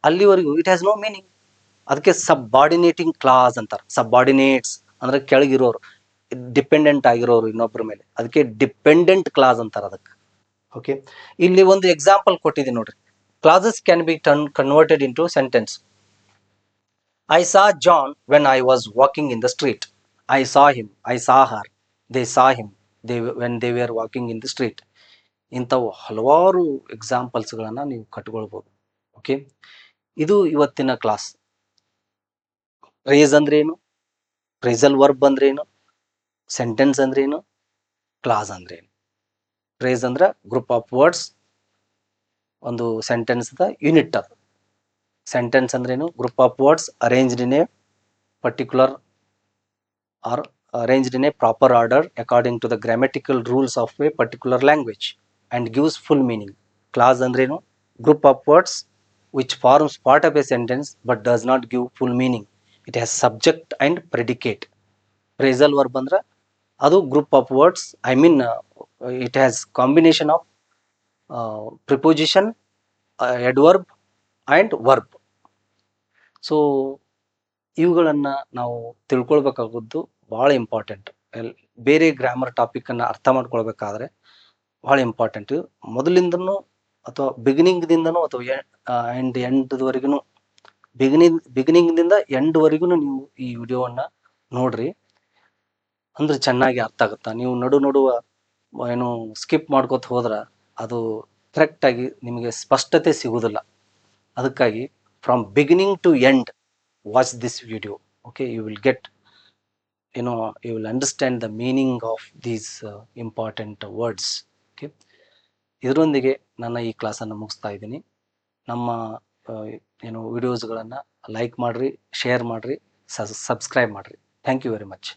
ಅಲ್ಲಿವರೆಗೂ ಇಟ್ ಹ್ಯಾಸ್ ನೋ ಮೀನಿಂಗ್. ಅದಕ್ಕೆ ಸಬ್-ಆರ್ಡಿನೇಟಿಂಗ್ ಕ್ಲಾಸ್ ಅಂತಾರೆ. ಸಬ್-ಆರ್ಡಿನೇಟ್ಸ್ ಅಂದ್ರೆ ಕೆಳಗಿರೋರು, ಡಿಪೆಂಡೆಂಟ್ ಆಗಿರೋರು ಇನ್ನೊಬ್ಬರ ಮೇಲೆ, ಅದಕ್ಕೆ ಡಿಪೆಂಡೆಂಟ್ ಕ್ಲಾಸ್ ಅಂತಾರೆ ಅದಕ್ಕೆ. ಓಕೆ, ಇಲ್ಲಿ ಒಂದು ಎಕ್ಸಾಂಪಲ್ ಕೊಟ್ಟಿದ್ದೀನಿ ನೋಡ್ರಿ. Clauses can be converted into sentence. I saw John when I was walking in the street. I saw him, I saw her, they saw him when they were walking in the street. ಇಂಥವು ಹಲವಾರು ಎಕ್ಸಾಂಪಲ್ಸ್ಗಳನ್ನು ನೀವು ಕಟ್ಕೊಳ್ಬೋದು. Okay, ಇದು ಇವತ್ತಿನ class. Phrase ಅಂದ್ರೇನು, phrasal verb ಅಂದ್ರೇನು, sentence ಅಂದ್ರೇನು, ಕ್ಲಾಸ್ ಅಂದ್ರೇನು. ಫ್ರೇಸ್ ಅಂದ್ರೆ ಗ್ರೂಪ್ ಆಫ್ ವರ್ಡ್ಸ್, ಒಂದು ಸೆಂಟೆನ್ಸ್ ಯೂನಿಟ್ ಅದು. ಸೆಂಟೆನ್ಸ್ ಅಂದ್ರೇನು? Group of words arranged in A particular or arranged in a proper order according to the grammatical rules of a particular language and gives full meaning. Clause andrenu? Group of words which forms part of a sentence but does not give full meaning. It has subject and predicate. Phrasal verb andra adu group of words, I mean it has combination of preposition, adverb and verb. So ಇವುಗಳನ್ನು ನಾವು ತಿಳ್ಕೊಳ್ಬೇಕಾಗದ್ದು ಭಾಳ important. ಬೇರೆ grammar ಟಾಪಿಕನ್ನು ಅರ್ಥ ಮಾಡ್ಕೊಳ್ಬೇಕಾದ್ರೆ ಭಾಳ important. ಮೊದಲಿಂದನೂ ಅಥವಾ ಬಿಗಿನಿಂಗ್ದಿಂದನೂ ಅಥವಾ and ಎಂಡ್ವರೆಗೂ ಬಿಗಿನಿಂಗ್ದಿಂದ ಎಂಡ್ವರೆಗೂ ನೀವು ಈ ವಿಡಿಯೋವನ್ನು ನೋಡ್ರಿ. ಅಂದ್ರೆ ಚೆನ್ನಾಗಿ ಅರ್ಥ ಆಗುತ್ತಾ. ನೀವು ನಡುವ ಏನು ಸ್ಕಿಪ್ ಮಾಡ್ಕೋತ ಹೋದ್ರೆ ಅದು ಕರೆಕ್ಟಾಗಿ ನಿಮಗೆ ಸ್ಪಷ್ಟತೆ ಸಿಗುವುದಿಲ್ಲ. ಅದಕ್ಕಾಗಿ from beginning to end watch this video. Okay, you will get you will understand the meaning of these important words. Okay, ಇದರೊಂದಿಗೆ ನನ್ನ ಈ ಕ್ಲಾಸನ್ನು ಮುಗಿಸ್ತಾ ಇದ್ದೀನಿ. ನಮ್ಮ ವಿಡಿಯೋಸ್ಗಳನ್ನು ಲೈಕ್ ಮಾಡಿರಿ, ಶೇರ್ ಮಾಡಿರಿ, ಸಬ್ಸ್ಕ್ರೈಬ್ ಮಾಡಿರಿ. Thank you very much.